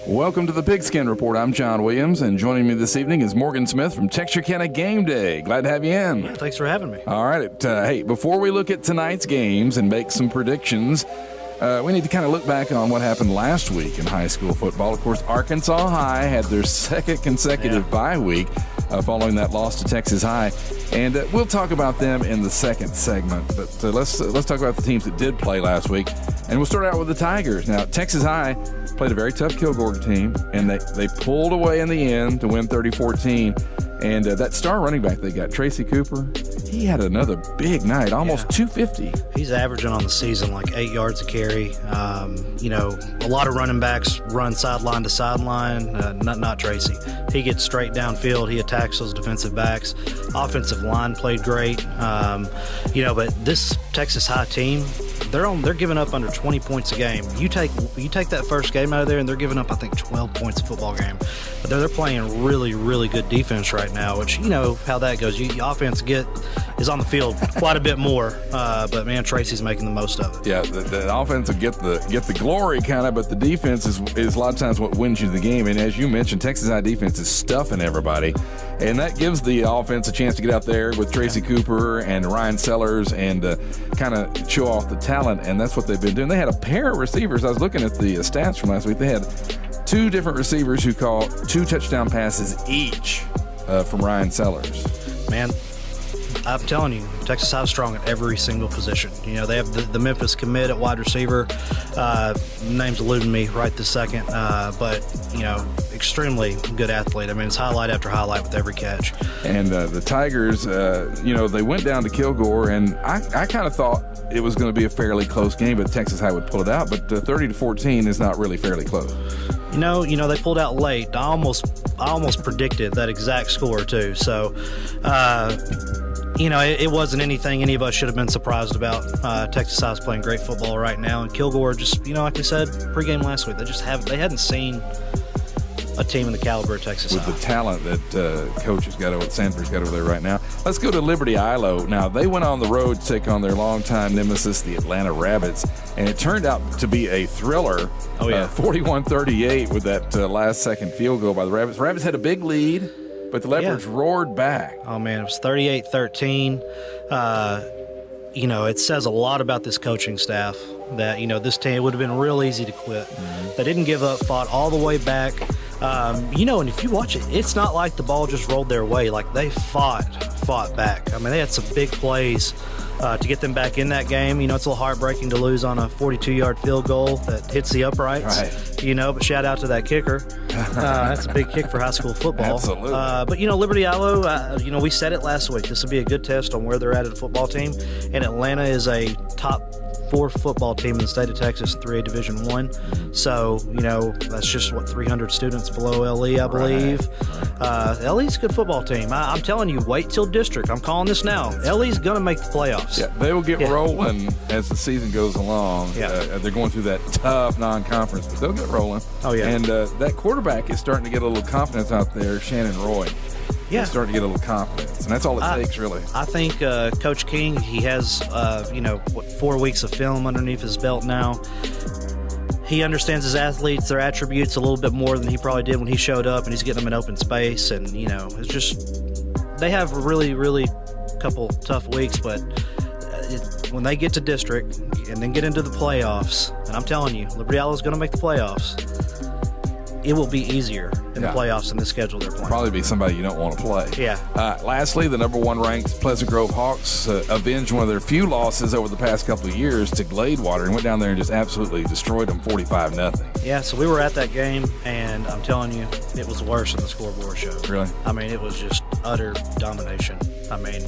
Welcome to the Pigskin Report. I'm John Williams, and joining me this evening is Morgan Smith from TEXARKANA Gameday. Glad to have you in. Yeah, thanks for having me. All right. Hey, before we look at tonight's games and make some predictions, we need to kind of look back on what happened last week in high school football. Of course, Arkansas High had their second consecutive bye week following that loss to Texas High. And we'll talk about them in the second segment. But let's talk about the teams that did play last week. And we'll start out with the Tigers. Now, Texas High played a very tough Kilgore team, and they pulled away in the end to win 30-14. And that star running back they got, Tracy Cooper, he had another big night, almost 250. He's averaging on the season like 8 yards a carry. A lot of running backs run sideline to sideline. Not Tracy. He gets straight downfield. He attacks those defensive backs. Offensive line played great. But this Texas High team, they're giving up under 20 points a game. You take that first game out of there, and they're giving up, I think, 12 points a football game. But they're playing really, really good defense right now, which you know how that goes. Your offense is on the field quite a bit more, but man, Tracy's making the most of it. Yeah, the offense will get the glory kind of, but the defense is a lot of times what wins you the game. And as you mentioned, Texas High defense is stuffing everybody, and that gives the offense a chance to get out there with Tracy Cooper and Ryan Sellers and kind of show off the talent, and that's what they've been doing. They had a pair of receivers. I was looking at the stats from last week. They had two different receivers who caught 2 touchdown passes each from Ryan Sellers. Man, I'm telling you, Texas High is strong at every single position. You know, they have the Memphis commit at wide receiver. Name's eluding me right this second, but, extremely good athlete. I mean, it's highlight after highlight with every catch. And the Tigers, they went down to Kilgore, and I kind of thought it was going to be a fairly close game, but Texas High would pull it out. But 30-14 is not really fairly close. They pulled out late. I almost predicted that exact score too. So, it wasn't anything any of us should have been surprised about. Texas High is playing great football right now, and Kilgore just, like I said, pregame last week, they hadn't seen a team in the caliber of Texas High. With the talent that Coach has got over, Sanford's got over there right now. Let's go to Liberty Ilo. Now, they went on the road to take on their longtime nemesis, the Atlanta Rabbits, and it turned out to be a thriller. 41-38 with that last-second field goal by the Rabbits. Rabbits had a big lead, but the Leopards roared back. Oh, man, it was 38-13. It says a lot about this coaching staff that, this team, it would have been real easy to quit. Mm-hmm. They didn't give up, fought all the way back. And if you watch it, it's not like the ball just rolled their way. Like, they fought back. I mean, they had some big plays to get them back in that game. It's a little heartbreaking to lose on a 42-yard field goal that hits the uprights. Right. But shout out to that kicker. That's a big kick for high school football. Absolutely. But Liberty Ilo, we said it last week. This will be a good test on where they're at a football team. And Atlanta is a top 4 football team in the state of Texas, 3A Division I. So, that's just 300 students below LE, I believe. Right. LE's a good football team. I'm telling you, wait till district. I'm calling this now. LE's going to make the playoffs. Yeah, they will get rolling as the season goes along. Yeah. They're going through that tough non-conference, but they'll get rolling. Oh, yeah. And that quarterback is starting to get a little confidence out there, Shannon Roy. Yeah. He's starting to get a little confidence, and that's all it takes, really. I think Coach King, he has, 4 weeks of film underneath his belt now. He understands his athletes, their attributes a little bit more than he probably did when he showed up, and he's getting them in open space. And, it's just they have really, really couple tough weeks, but when they get to district and then get into the playoffs, and I'm telling you, Liberty Ilo is going to make the playoffs. It will be easier in the playoffs than the schedule they're playing. Probably be somebody you don't want to play. Yeah. Lastly, the number 1 ranked Pleasant Grove Hawks avenged one of their few losses over the past couple of years to Gladewater and went down there and just absolutely destroyed them 45-0. Yeah, so we were at that game, and I'm telling you, it was worse than the scoreboard showed. Really? I mean, it was just utter domination. I mean,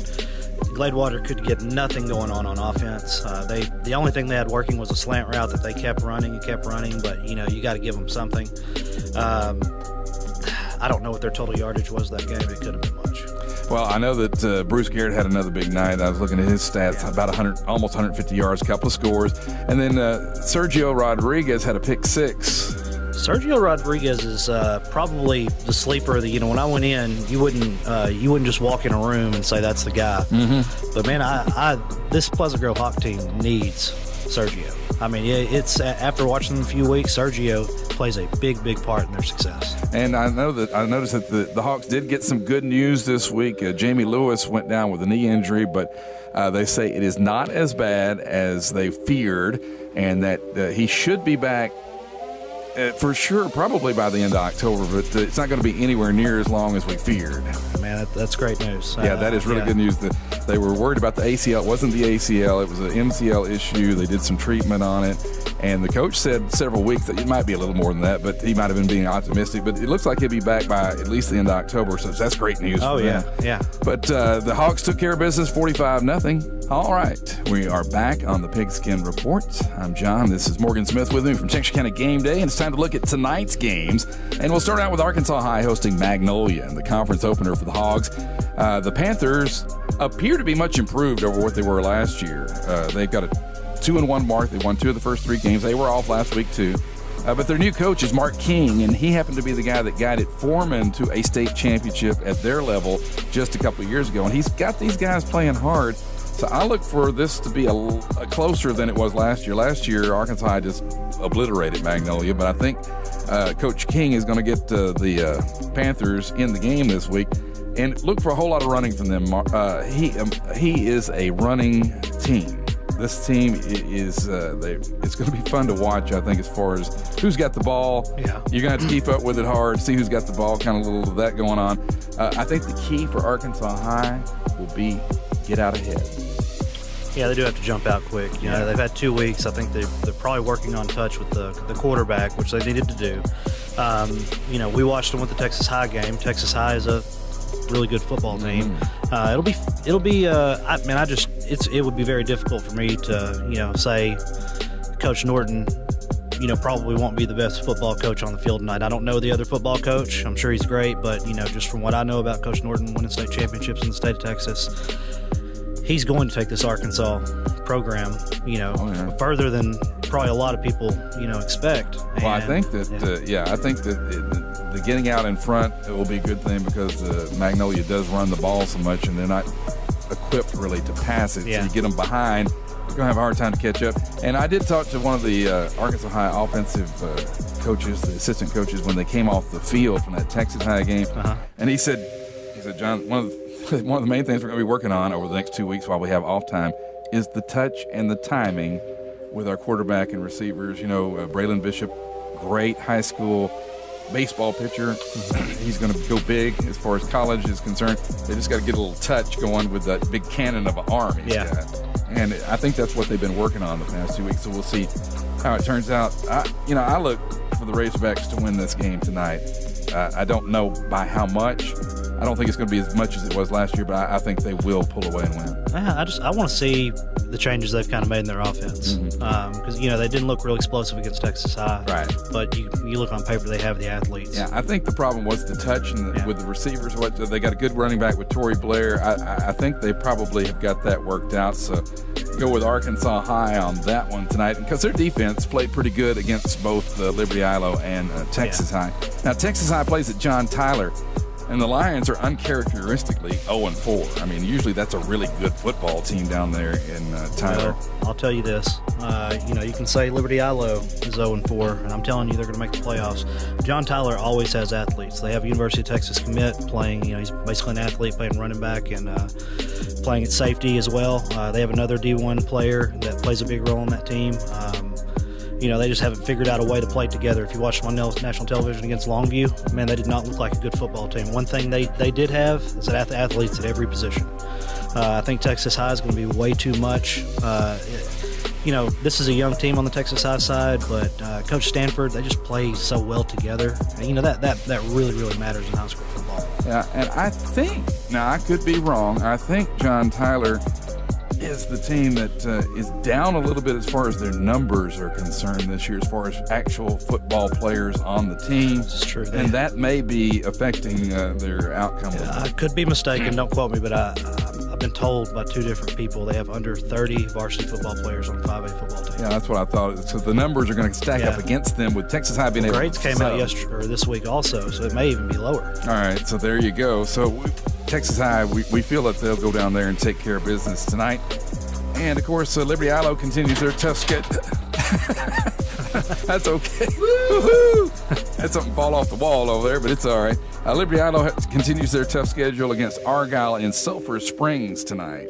Gladewater could get nothing going on offense. The only thing they had working was a slant route that they kept running, but, you got to give them something. I don't know what their total yardage was that game. It couldn't have been much. Well, I know that Bruce Garrett had another big night. I was looking at his stats, about 100, almost 150 yards, a couple of scores. And then Sergio Rodriguez had a pick 6. Sergio Rodriguez is probably the sleeper that, when I went in, you wouldn't just walk in a room and say that's the guy. Mm-hmm. But, man, this Pleasant Grove Hawk team needs Sergio. I mean, it's after watching them a few weeks, Sergio plays a big part in their success. And I noticed that the Hawks did get some good news this week. Jamie Lewis went down with a knee injury, but they say it is not as bad as they feared, and that he should be back for sure, probably by the end of October, but it's not going to be anywhere near as long as we feared. Man, that's great news. Yeah, that is really good news. They were worried about the ACL. It wasn't the ACL. It was an MCL issue. They did some treatment on it, and the coach said several weeks that it might be a little more than that, but he might have been being optimistic. But it looks like he'll be back by at least the end of October, so that's great news for them. Yeah. But the Hawks took care of business 45-0. All right, we are back on the Pigskin Report. I'm John. This is Morgan Smith with me from Texarkana Gameday, and it's time to look at tonight's games. And we'll start out with Arkansas High hosting Magnolia in the conference opener for the Hogs. The Panthers appear to be much improved over what they were last year. They've got a 2-1 mark. They won 2 of the first 3 games. They were off last week too. But their new coach is Mark King, and he happened to be the guy that guided Foreman to a state championship at their level just a couple of years ago. And he's got these guys playing hard. So I look for this to be a closer than it was last year. Last year, Arkansas just obliterated Magnolia, but I think Coach King is going to get the Panthers in the game this week. And look for a whole lot of running from them. He is a running team. This team is it's going to be fun to watch, I think, as far as who's got the ball. Yeah. You're going to have to keep up with it hard, see who's got the ball, kind of a little of that going on. I think the key for Arkansas High will be get out ahead. Yeah, they do have to jump out quick. You know, they've had 2 weeks. I think they're probably working on touch with the quarterback, which they needed to do. You know, we watched them with the Texas High game. Texas High is a really good football team. It would be very difficult for me to, say Coach Norton, probably won't be the best football coach on the field tonight. I don't know the other football coach. I'm sure he's great, but, just from what I know about Coach Norton winning state championships in the state of Texas, he's going to take this Arkansas program, further than probably a lot of people, expect. Well, I think that, the getting out in front, it will be a good thing because Magnolia does run the ball so much, and they're not equipped really to pass it. Yeah. So you get them behind, you're going to have a hard time to catch up. And I did talk to one of the Arkansas High offensive coaches, the assistant coaches, when they came off the field from that Texas High game. And he said, John, one of the main things we're going to be working on over the next 2 weeks while we have off time is the touch and the timing with our quarterback and receivers. Braylon Bishop, great high school baseball pitcher. He's going to go big as far as college is concerned. They just got to get a little touch going with that big cannon of an arm he's got. And I think that's what they've been working on the past 2 weeks. So we'll see how it turns out. I look for the Razorbacks to win this game tonight. I don't know by how much. I don't think it's going to be as much as it was last year, but I think they will pull away and win. I want to see the changes they've kind of made in their offense because they didn't look real explosive against Texas High. Right. But you look on paper, they have the athletes. Yeah, I think the problem was the touch and with the receivers. They got a good running back with Torrey Blair. I think they probably have got that worked out. So go with Arkansas High on that one tonight because their defense played pretty good against both Liberty Ilo and Texas High. Now Texas High plays at John Tyler. And the Lions are uncharacteristically 0-4. I mean, usually that's a really good football team down there in Tyler. Well, I'll tell you this. You can say Liberty Ilo is 0-4, and I'm telling you they're going to make the playoffs. John Tyler always has athletes. They have University of Texas commit playing. He's basically an athlete playing running back and playing at safety as well. They have another D1 player that plays a big role in that team. They just haven't figured out a way to play together. If you watch them on national television against Longview, man, they did not look like a good football team. One thing they did have is that athletes at every position. I think Texas High is going to be way too much. This is a young team on the Texas High side, but Coach Stanford, they just play so well together. And, that really, really matters in high school football. Yeah, and I think, now I could be wrong, I think John Tyler is the team that is down a little bit as far as their numbers are concerned this year, as far as actual football players on the team. It's true. And that may be affecting their outcome. I could be mistaken, don't quote me, but I've been told by 2 different people they have under 30 varsity football players on 5A football team. Yeah, that's what I thought. So the numbers are going to stack up against them with Texas High being able to. Grades came out this week also, so it may even be lower. All right, so there you go. So Texas High, we feel that they'll go down there and take care of business tonight. And, of course, Liberty Ilo continues their tough schedule. That's okay. Woo-hoo! Had something fall off the wall over there, but it's all right. Liberty Ilo continues their tough schedule against Argyle in Sulphur Springs tonight.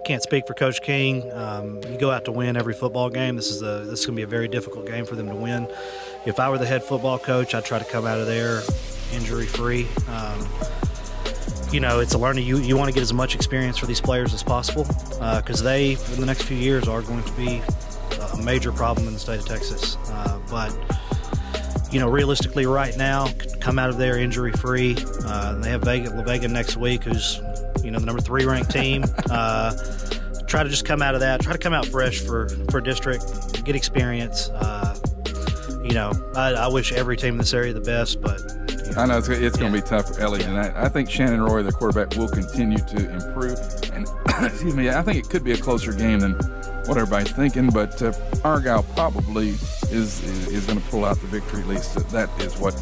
Can't speak for Coach King. You go out to win every football game. This is going to be a very difficult game for them to win. If I were the head football coach, I'd try to come out of there injury-free. It's a learning. You want to get as much experience for these players as possible because they, in the next few years, are going to be a major problem in the state of Texas. But realistically right now, come out of there injury-free. They have La Vega next week, who's, the number 3 ranked team. Try to just come out of that. Try to come out fresh for district, get experience. I wish every team in this area the best, but I know it's going to be tough for Ellie tonight. I think Shannon Roy, the quarterback, will continue to improve. And excuse me, I think it could be a closer game than what everybody's thinking, but Argyle probably is going to pull out the victory. At least that is what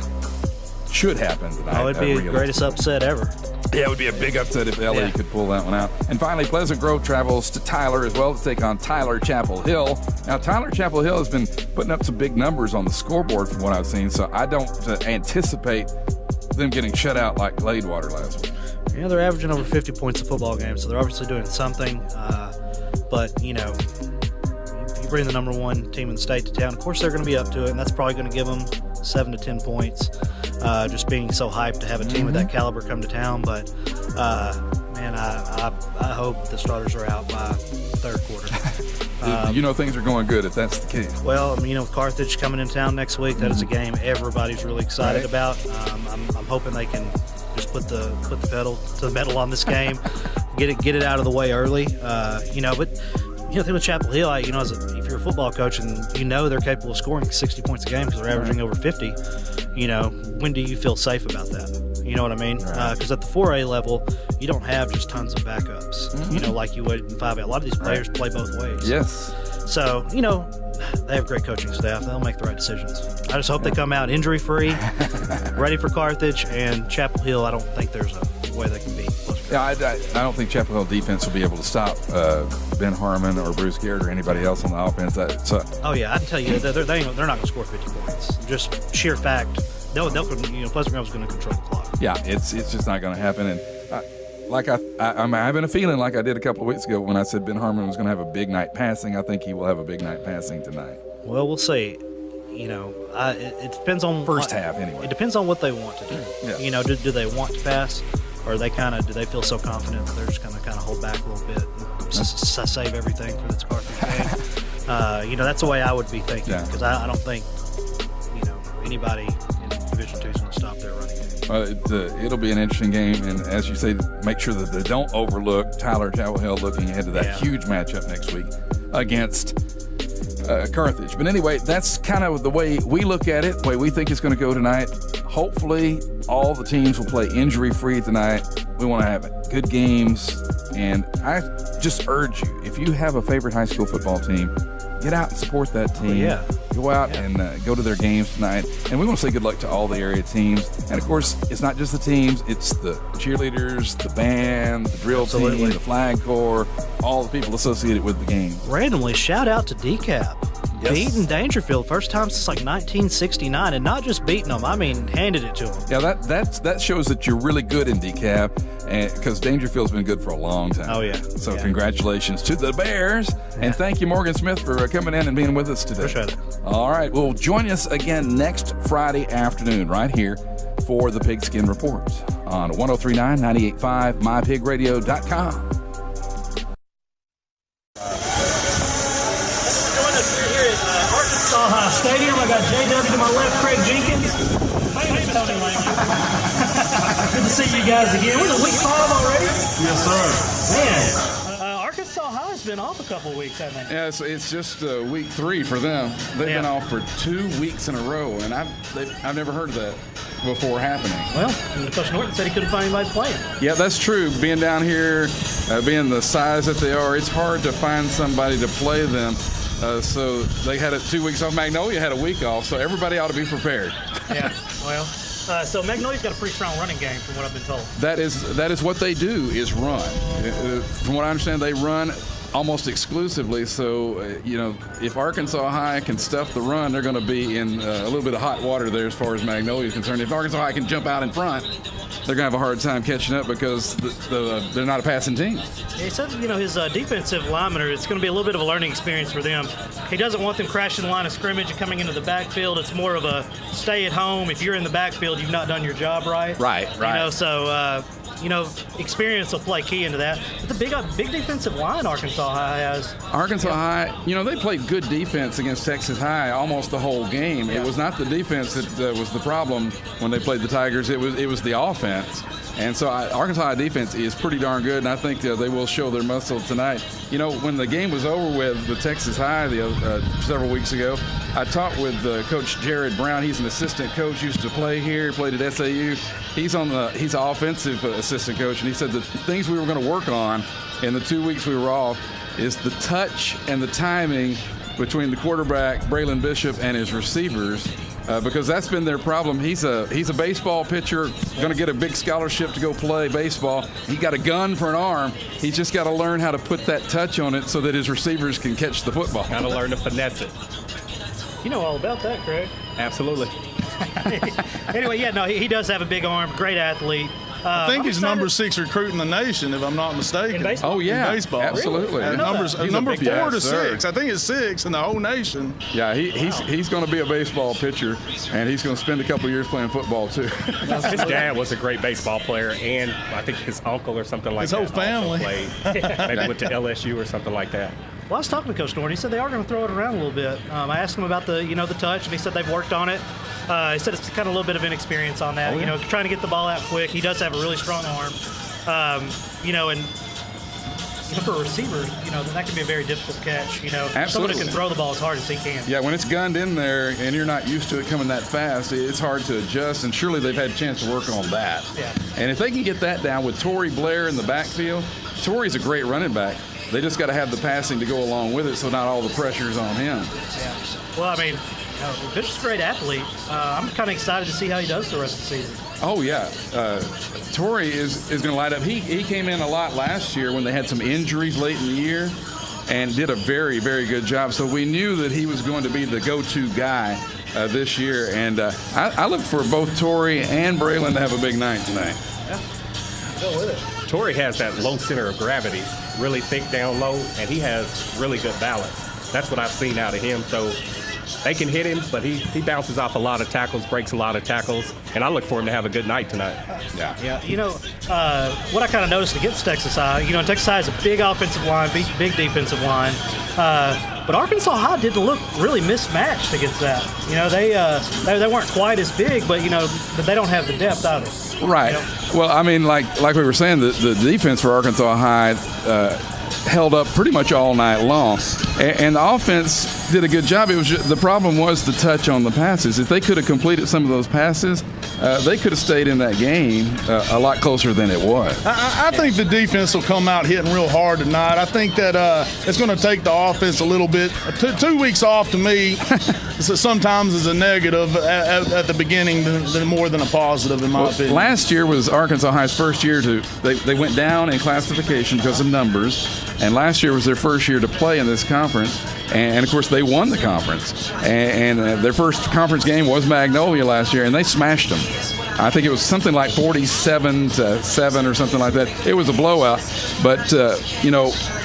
should happen tonight. Oh, it'd be the greatest upset ever. Yeah, it would be a big upset if LA could pull that one out. And finally, Pleasant Grove travels to Tyler as well to take on Tyler Chapel Hill. Now, Tyler Chapel Hill has been putting up some big numbers on the scoreboard from what I've seen, so I don't anticipate them getting shut out like Gladewater last week. Yeah, they're averaging over 50 points a football game, so they're obviously doing something. But, you bring the number 1 team in the state to town, of course they're going to be up to it, and that's probably going to give them 7 to 10 points. Just being so hyped to have a team of that caliber come to town. But, man, I hope the starters are out by third quarter. Things are going good if that's the case. Well, with Carthage coming in town next week, that is a game everybody's really excited about. I'm hoping they can just put the pedal to the metal on this game, get it out of the way early. But the thing with Chapel Hill, if you're a football coach and they're capable of scoring 60 points a game because they're averaging over 50, when do you feel safe about that? You know what I mean? Because at the 4A level, you don't have just tons of backups, like you would in 5A. A lot of these players play both ways. Yes. So, they have great coaching staff. They'll make the right decisions. I just hope they come out injury-free, ready for Carthage, and Chapel Hill, I don't think there's a way they can beat. Yeah, I don't think Chapel Hill defense will be able to stop Ben Harmon or Bruce Garrett or anybody else on the offense. Oh yeah, I can tell you they're not going to score 50 points. Just sheer fact. Pleasant Grove's going to control the clock. Yeah, it's just not going to happen. And I'm having a feeling like I did a couple of weeks ago when I said Ben Harmon was going to have a big night passing. I think he will have a big night passing tonight. Well, we'll see. It depends on first half anyway. It depends on what they want to do. Yeah. Do they want to pass? Or do they feel so confident that they're just going to kind of hold back a little bit and save everything for this Carthage game? That's the way I would be thinking because I don't think anybody in Division II is going to stop their running game. It'll be an interesting game, and as you say, make sure that they don't overlook Tyler Chapel Hill looking ahead to that huge matchup next week against Carthage. But anyway, that's kind of the way we look at it, the way we think it's going to go tonight. Hopefully, all the teams will play injury-free tonight. We want to have good games, and I just urge you, if you have a favorite high school football team, get out and support that team. Go out and go to their games tonight. And we want to say good luck to all the area teams. And, of course, it's not just the teams. It's the cheerleaders, the band, the drill team, the flag corps, all the people associated with the game. Randomly, shout out to DCAP. Yes. Beating Dangerfield, first time since like 1969, and not just beating them, I mean handed it to them. Yeah, that shows that you're really good in DCAP, because Dangerfield's been good for a long time. Oh, yeah. So congratulations to the Bears, and thank you, Morgan Smith, for coming in and being with us today. Appreciate it. All right, well, join us again next Friday afternoon right here for the Pigskin Report on 103.9, 98.5, mypigradio.com. Stadium. I got JW to my left, Craig Jenkins. Famous Tony Lane. Good to see you guys again. We're in week 5 already. Yes, sir. Man, Arkansas High's been off a couple weeks, hasn't it? Yeah, it's just week 3 for them. They've been off for 2 weeks in a row, and I've never heard of that before happening. Well, Coach Norton said he couldn't find anybody playing. Yeah, that's true. Being down here, being the size that they are, it's hard to find somebody to play them. So they had 2 weeks off. Magnolia had a week off, so everybody ought to be prepared. Yeah, well, So Magnolia's got a pretty strong running game, from what I've been told. That is what they do, is run. From what I understand, they run almost exclusively. So, if Arkansas High can stuff the run, they're going to be in a little bit of hot water there as far as Magnolia is concerned. If Arkansas High can jump out in front, they're going to have a hard time catching up because they're not a passing team. He said, his defensive lineman, it's going to be a little bit of a learning experience for them. He doesn't want them crashing the line of scrimmage and coming into the backfield. It's more of a stay at home. If you're in the backfield, you've not done your job right. Right. Experience will play key into that. But the big defensive line Arkansas High has. Arkansas High, they played good defense against Texas High almost the whole game. Yeah. It was not the defense that was the problem when they played the Tigers. It was the offense. And so Arkansas High defense is pretty darn good, and I think they will show their muscle tonight. When the game was over with Texas High several weeks ago, I talked with Coach Jared Brown. He's an assistant coach, used to play here, played at SAU. He's an offensive assistant coach, and he said the things we were going to work on in the 2 weeks we were off is the touch and the timing between the quarterback, Braylon Bishop, and his receivers. Because that's been their problem. He's a baseball pitcher, going to get a big scholarship to go play baseball. He got a gun for an arm. He's just got to learn how to put that touch on it so that his receivers can catch the football. Got to learn to finesse it. You know all about that, Craig. Absolutely. Anyway, he does have a big arm, great athlete. I think he's number 6 recruit in the nation, if I'm not mistaken. In baseball? Oh, yeah. In baseball. Absolutely. Really? Number 4 to 6. I think it's 6 in the whole nation. Yeah, he's going to be a baseball pitcher, and he's going to spend a couple years playing football, too. His dad was a great baseball player, and I think his uncle or something like that. His whole family. Maybe went to LSU or something like that. Well, I was talking to Coach Norton. He said they are going to throw it around a little bit. I asked him about the touch, and he said they've worked on it. He said it's kind of a little bit of inexperience on that. Trying to get the ball out quick. He does have a really strong arm. And for a receiver, that can be a very difficult catch. Absolutely. Someone who can throw the ball as hard as he can. Yeah, when it's gunned in there and you're not used to it coming that fast, it's hard to adjust, and surely they've had a chance to work on that. Yeah. And if they can get that down with Torrey Blair in the backfield, Torrey's a great running back. They just got to have the passing to go along with it, so not all the pressure's on him. Yeah. Well, Bishop's a great athlete. I'm kind of excited to see how he does the rest of the season. Oh, yeah. Torrey is going to light up. He came in a lot last year when they had some injuries late in the year and did a very, very good job. So we knew that he was going to be the go-to guy this year. And I look for both Torrey and Braylon to have a big night tonight. Yeah. Go with it. Torrey has that low center of gravity, really thick down low, and he has really good balance. That's what I've seen out of him. So they can hit him, but he bounces off a lot of tackles, breaks a lot of tackles, and I look for him to have a good night tonight. Yeah. What I kind of noticed against Texas High, Texas High is a big offensive line, big defensive line. But Arkansas High didn't look really mismatched against that. They weren't quite as big, but they don't have the depth either. Right. Well, like we were saying, the defense for Arkansas High held up pretty much all night long, and the offense did a good job. The problem was the touch on the passes. If they could have completed some of those passes, they could have stayed in that game a lot closer than it was. I think the defense will come out hitting real hard tonight. I think that it's going to take the offense a little bit. 2 weeks off to me sometimes is a negative at the beginning than more than a positive, in my opinion. Last year was Arkansas High's first year they went down in classification because of numbers, and last year was their first year to play in this conference. And of course, they won the conference. And their first conference game was Magnolia last year, and they smashed them. I think it was something like 47-7 or something like that. It was a blowout. But,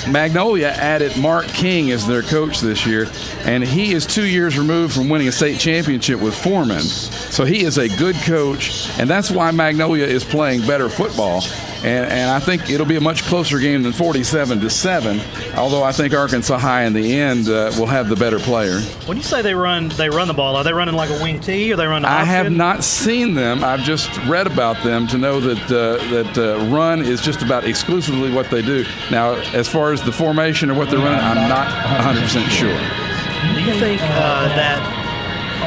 Magnolia added Mark King as their coach this year, and he is 2 years removed from winning a state championship with Foreman. So he is a good coach, and that's why Magnolia is playing better football. And I think it'll be a much closer game than 47-7, although I think Arkansas High in the end will have the better player. When you say they run the ball, are they running like a wing T, or they run option? I have not seen them. I've just read about them to know that run is just about exclusively what they do. Now, as far as the formation or what they're running, I'm not 100% sure. Do you think that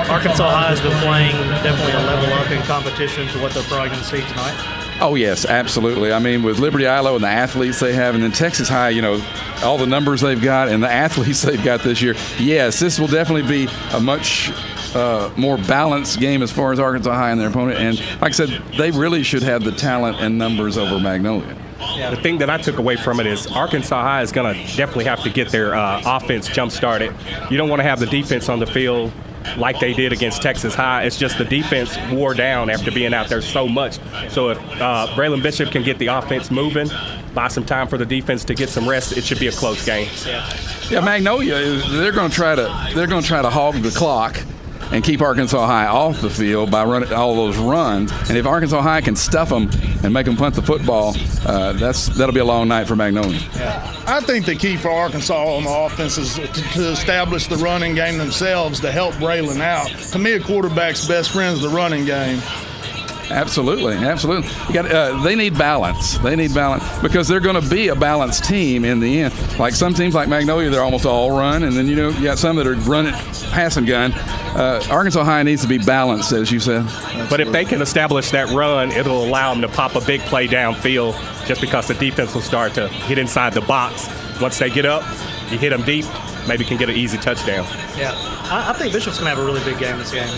Arkansas High has been playing definitely a level up in competition to what they're probably going to see tonight? Oh, yes, absolutely. With Liberty Ilo and the athletes they have, and then Texas High, all the numbers they've got and the athletes they've got this year, yes, this will definitely be a much more balanced game as far as Arkansas High and their opponent. And like I said, they really should have the talent and numbers over Magnolia. Yeah. The thing that I took away from it is Arkansas High is going to definitely have to get their offense jump-started. You don't want to have the defense on the field like they did against Texas High. It's just the defense wore down after being out there so much. So if Braylon Bishop can get the offense moving, buy some time for the defense to get some rest, it should be a close game. Yeah, Magnolia, they're going to try to hog the clock and keep Arkansas High off the field by running all those runs. And if Arkansas High can stuff them and make them punt the football, that'll be a long night for Magnolia. Yeah. I think the key for Arkansas on the offense is to establish the running game themselves to help Braylon out. To me, a quarterback's best friend is the running game. Absolutely. They need balance. They need balance because they're going to be a balanced team in the end. Like some teams like Magnolia, they're almost all run, and then you got some that are running passing gun. Arkansas High needs to be balanced, as you said. But if they can establish that run, it'll allow them to pop a big play downfield just because the defense will start to get inside the box. Once they get up, you hit them deep, maybe can get an easy touchdown. Yeah, I think Bishop's going to have a really big game this game.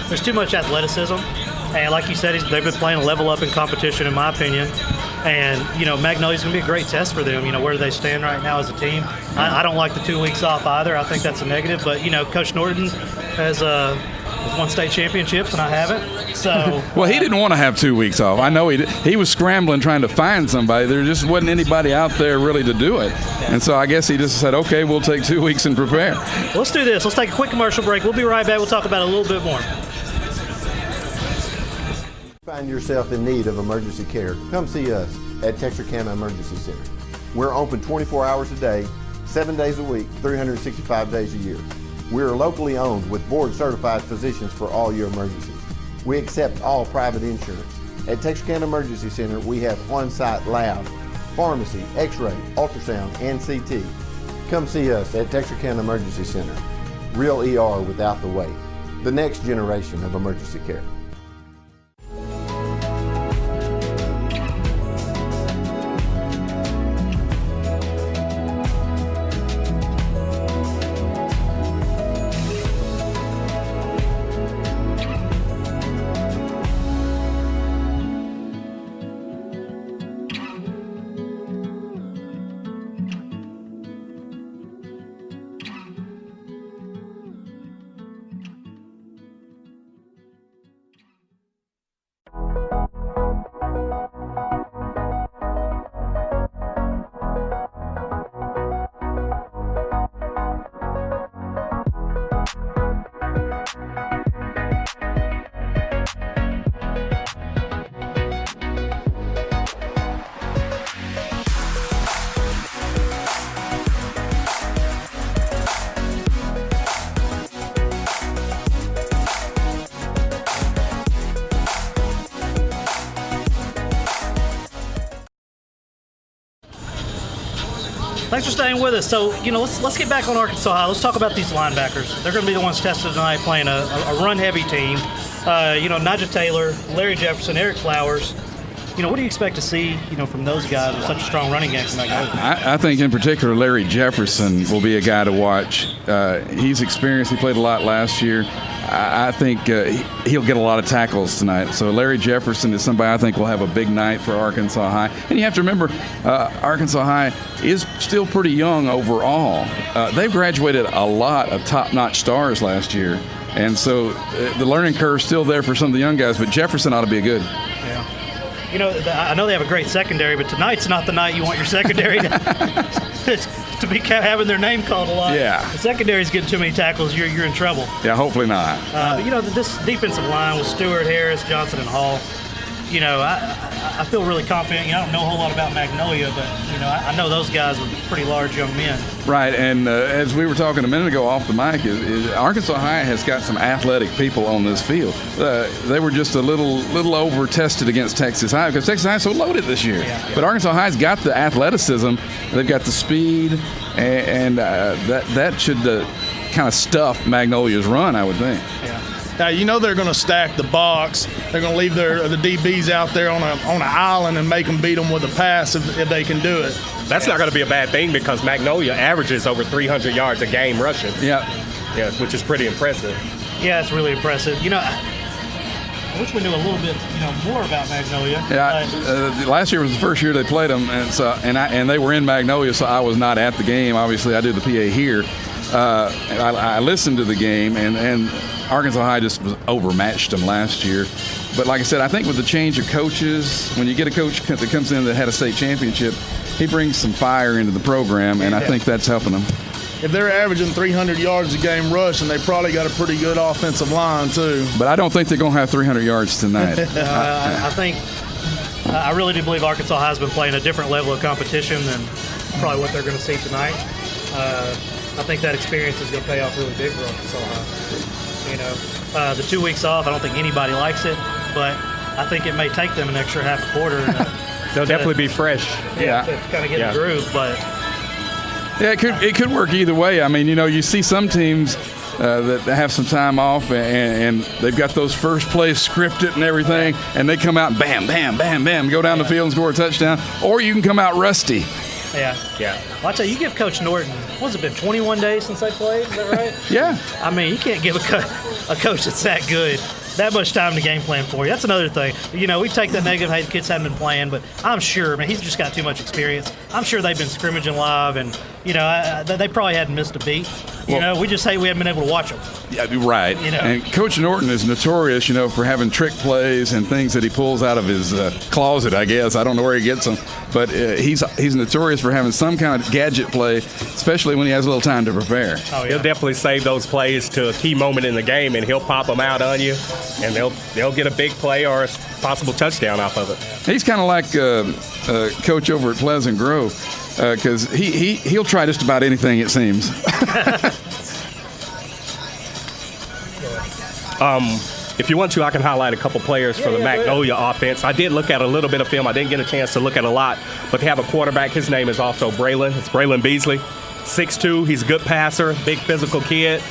There's too much athleticism. And like you said, they've been playing a level up in competition, in my opinion. And, Magnolia's going to be a great test for them, where do they stand right now as a team. I don't like the 2 weeks off either. I think that's a negative. But, Coach Norton has won state championships, and I haven't. So well, he didn't want to have 2 weeks off. I know he was scrambling trying to find somebody. There just wasn't anybody out there really to do it. Yeah. And so I guess he just said, okay, we'll take 2 weeks and prepare. Let's do this. Let's take a quick commercial break. We'll be right back. We'll talk about it a little bit more. Find yourself in need of emergency care, come see us at TEXARKANA Emergency Center. We're open 24 hours a day, 7 days a week, 365 days a year. We are locally owned with board-certified physicians for all your emergencies. We accept all private insurance. At TEXARKANA Emergency Center, we have on-site lab, pharmacy, x-ray, ultrasound, and CT. Come see us at TEXARKANA Emergency Center. Real ER without the wait. The next generation of emergency care. Thanks for staying with us. So, let's get back on Arkansas High. Let's talk about these linebackers. They're going to be the ones tested tonight playing a run-heavy team. Nigel Taylor, Larry Jefferson, Eric Flowers. What do you expect to see, from those guys with such a strong running game from that guy? I think in particular Larry Jefferson will be a guy to watch. He's experienced. He played a lot last year. I think he'll get a lot of tackles tonight. So Larry Jefferson is somebody I think will have a big night for Arkansas High. And you have to remember, Arkansas High is still pretty young overall. They've graduated a lot of top-notch stars last year. And so the learning curve's still there for some of the young guys, but Jefferson ought to be good. Yeah. I know they have a great secondary, but tonight's not the night you want your secondary to be having their name called a lot. Yeah. The secondary's getting too many tackles, you're in trouble. Yeah, hopefully not. This defensive line with Stewart, Harris, Johnson, and Hall, I feel really confident. I don't know a whole lot about Magnolia, but, I know those guys are pretty large young men. Right, and as we were talking a minute ago off the mic, Arkansas High has got some athletic people on this field. They were just a little over-tested against Texas High because Texas High is so loaded this year. Yeah. But Arkansas High's got the athleticism. They've got the speed, and that should kind of stuff Magnolia's run, I would think. Yeah. Now, they're going to stack the box. They're going to leave the DBs out there on an island and make them beat them with a pass if they can do it. That's not going to be a bad thing because Magnolia averages over 300 yards a game rushing. Yeah. Yes, which is pretty impressive. Yeah, it's really impressive. I wish we knew a little bit, more about Magnolia. Yeah, last year was the first year they played them, and they were in Magnolia, so I was not at the game. Obviously, I do the PA here. I listened to the game, and Arkansas High just overmatched them last year. But like I said, I think with the change of coaches, when you get a coach that comes in that had a state championship, he brings some fire into the program, and I think that's helping them. If they're averaging 300 yards a game rushing, they probably got a pretty good offensive line too. But I don't think they're going to have 300 yards tonight. I really do believe Arkansas has been playing a different level of competition than probably what they're going to see tonight. I think that experience is going to pay off really big for Arkansas High. The 2 weeks off, I don't think anybody likes it, but I think it may take them an extra half a quarter. They'll definitely be fresh. To kind of get the groove, but. Yeah, it could work either way. I mean, you see some teams that have some time off and they've got those first plays scripted and everything, and they come out and bam, bam, bam, bam, go down the field and score a touchdown. Or you can come out rusty. Yeah. Well, I tell you, give Coach Norton, what's it been, 21 days since they played? Is that right? Yeah. I mean, you can't give a coach that's that good that much time to game plan for you. That's another thing. We take that negative, hey, the kids haven't been playing, but I'm sure, he's just got too much experience. I'm sure they've been scrimmaging live, and, they probably hadn't missed a beat. We just say we haven't been able to watch them. Yeah, right. And Coach Norton is notorious, for having trick plays and things that he pulls out of his closet, I guess. I don't know where he gets them. But he's notorious for having some kind of gadget play, especially when he has a little time to prepare. Oh, yeah. He'll definitely save those plays to a key moment in the game, and he'll pop them out on you, and they'll get a big play or a possible touchdown off of it. He's kind of like Coach over at Pleasant Grove, because he'll try just about anything, it seems. If you want to, I can highlight a couple players for the Magnolia offense. I did look at a little bit of film. I didn't get a chance to look at a lot, but they have a quarterback. His name is also Braylon. It's Braylon Beasley, 6'2". He's a good passer, big physical kid.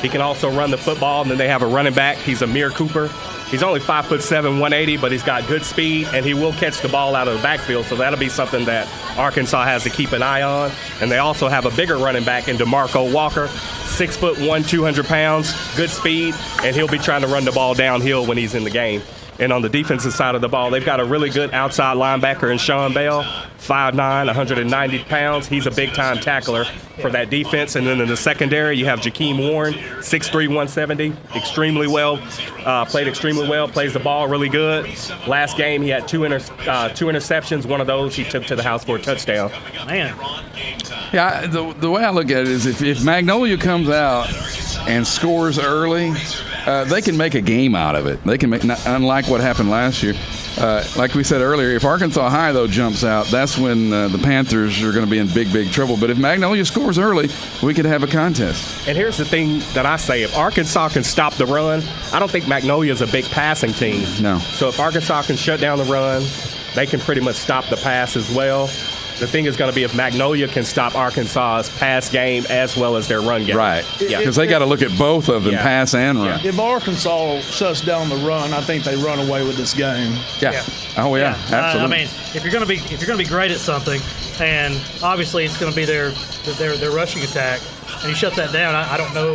He can also run the football. And then they have a running back. He's Amir Cooper. He's only 5'7", 180, but he's got good speed, and he will catch the ball out of the backfield, so that'll be something that Arkansas has to keep an eye on. And they also have a bigger running back in DeMarco Walker, 6'1", 200 pounds, good speed, and he'll be trying to run the ball downhill when he's in the game. And on the defensive side of the ball, they've got a really good outside linebacker in Sean Bell, 5'9", 190 pounds. He's a big-time tackler for that defense. And then in the secondary, you have Jakeem Warren, 6'3", 170, played extremely well, plays the ball really good. Last game, he had two interceptions. One of those he took to the house for a touchdown. Man. Yeah, the way I look at it is if Magnolia comes out and scores early, they can make a game out of it. They can unlike what happened last year. Like we said earlier, if Arkansas High, though, jumps out, that's when the Panthers are going to be in big, big trouble. But if Magnolia scores early, we could have a contest. And here's the thing that I say. If Arkansas can stop the run, I don't think Magnolia is a big passing team. No. So if Arkansas can shut down the run, they can pretty much stop the pass as well. The thing is going to be if Magnolia can stop Arkansas's pass game as well as their run game. Right. Because they got to look at both of them, pass and run. If Arkansas shuts down the run, I think they run away with this game. Yeah. Oh, yeah. Absolutely. If you're going to be great at something, and obviously it's going to be their rushing attack, and you shut that down, I don't know,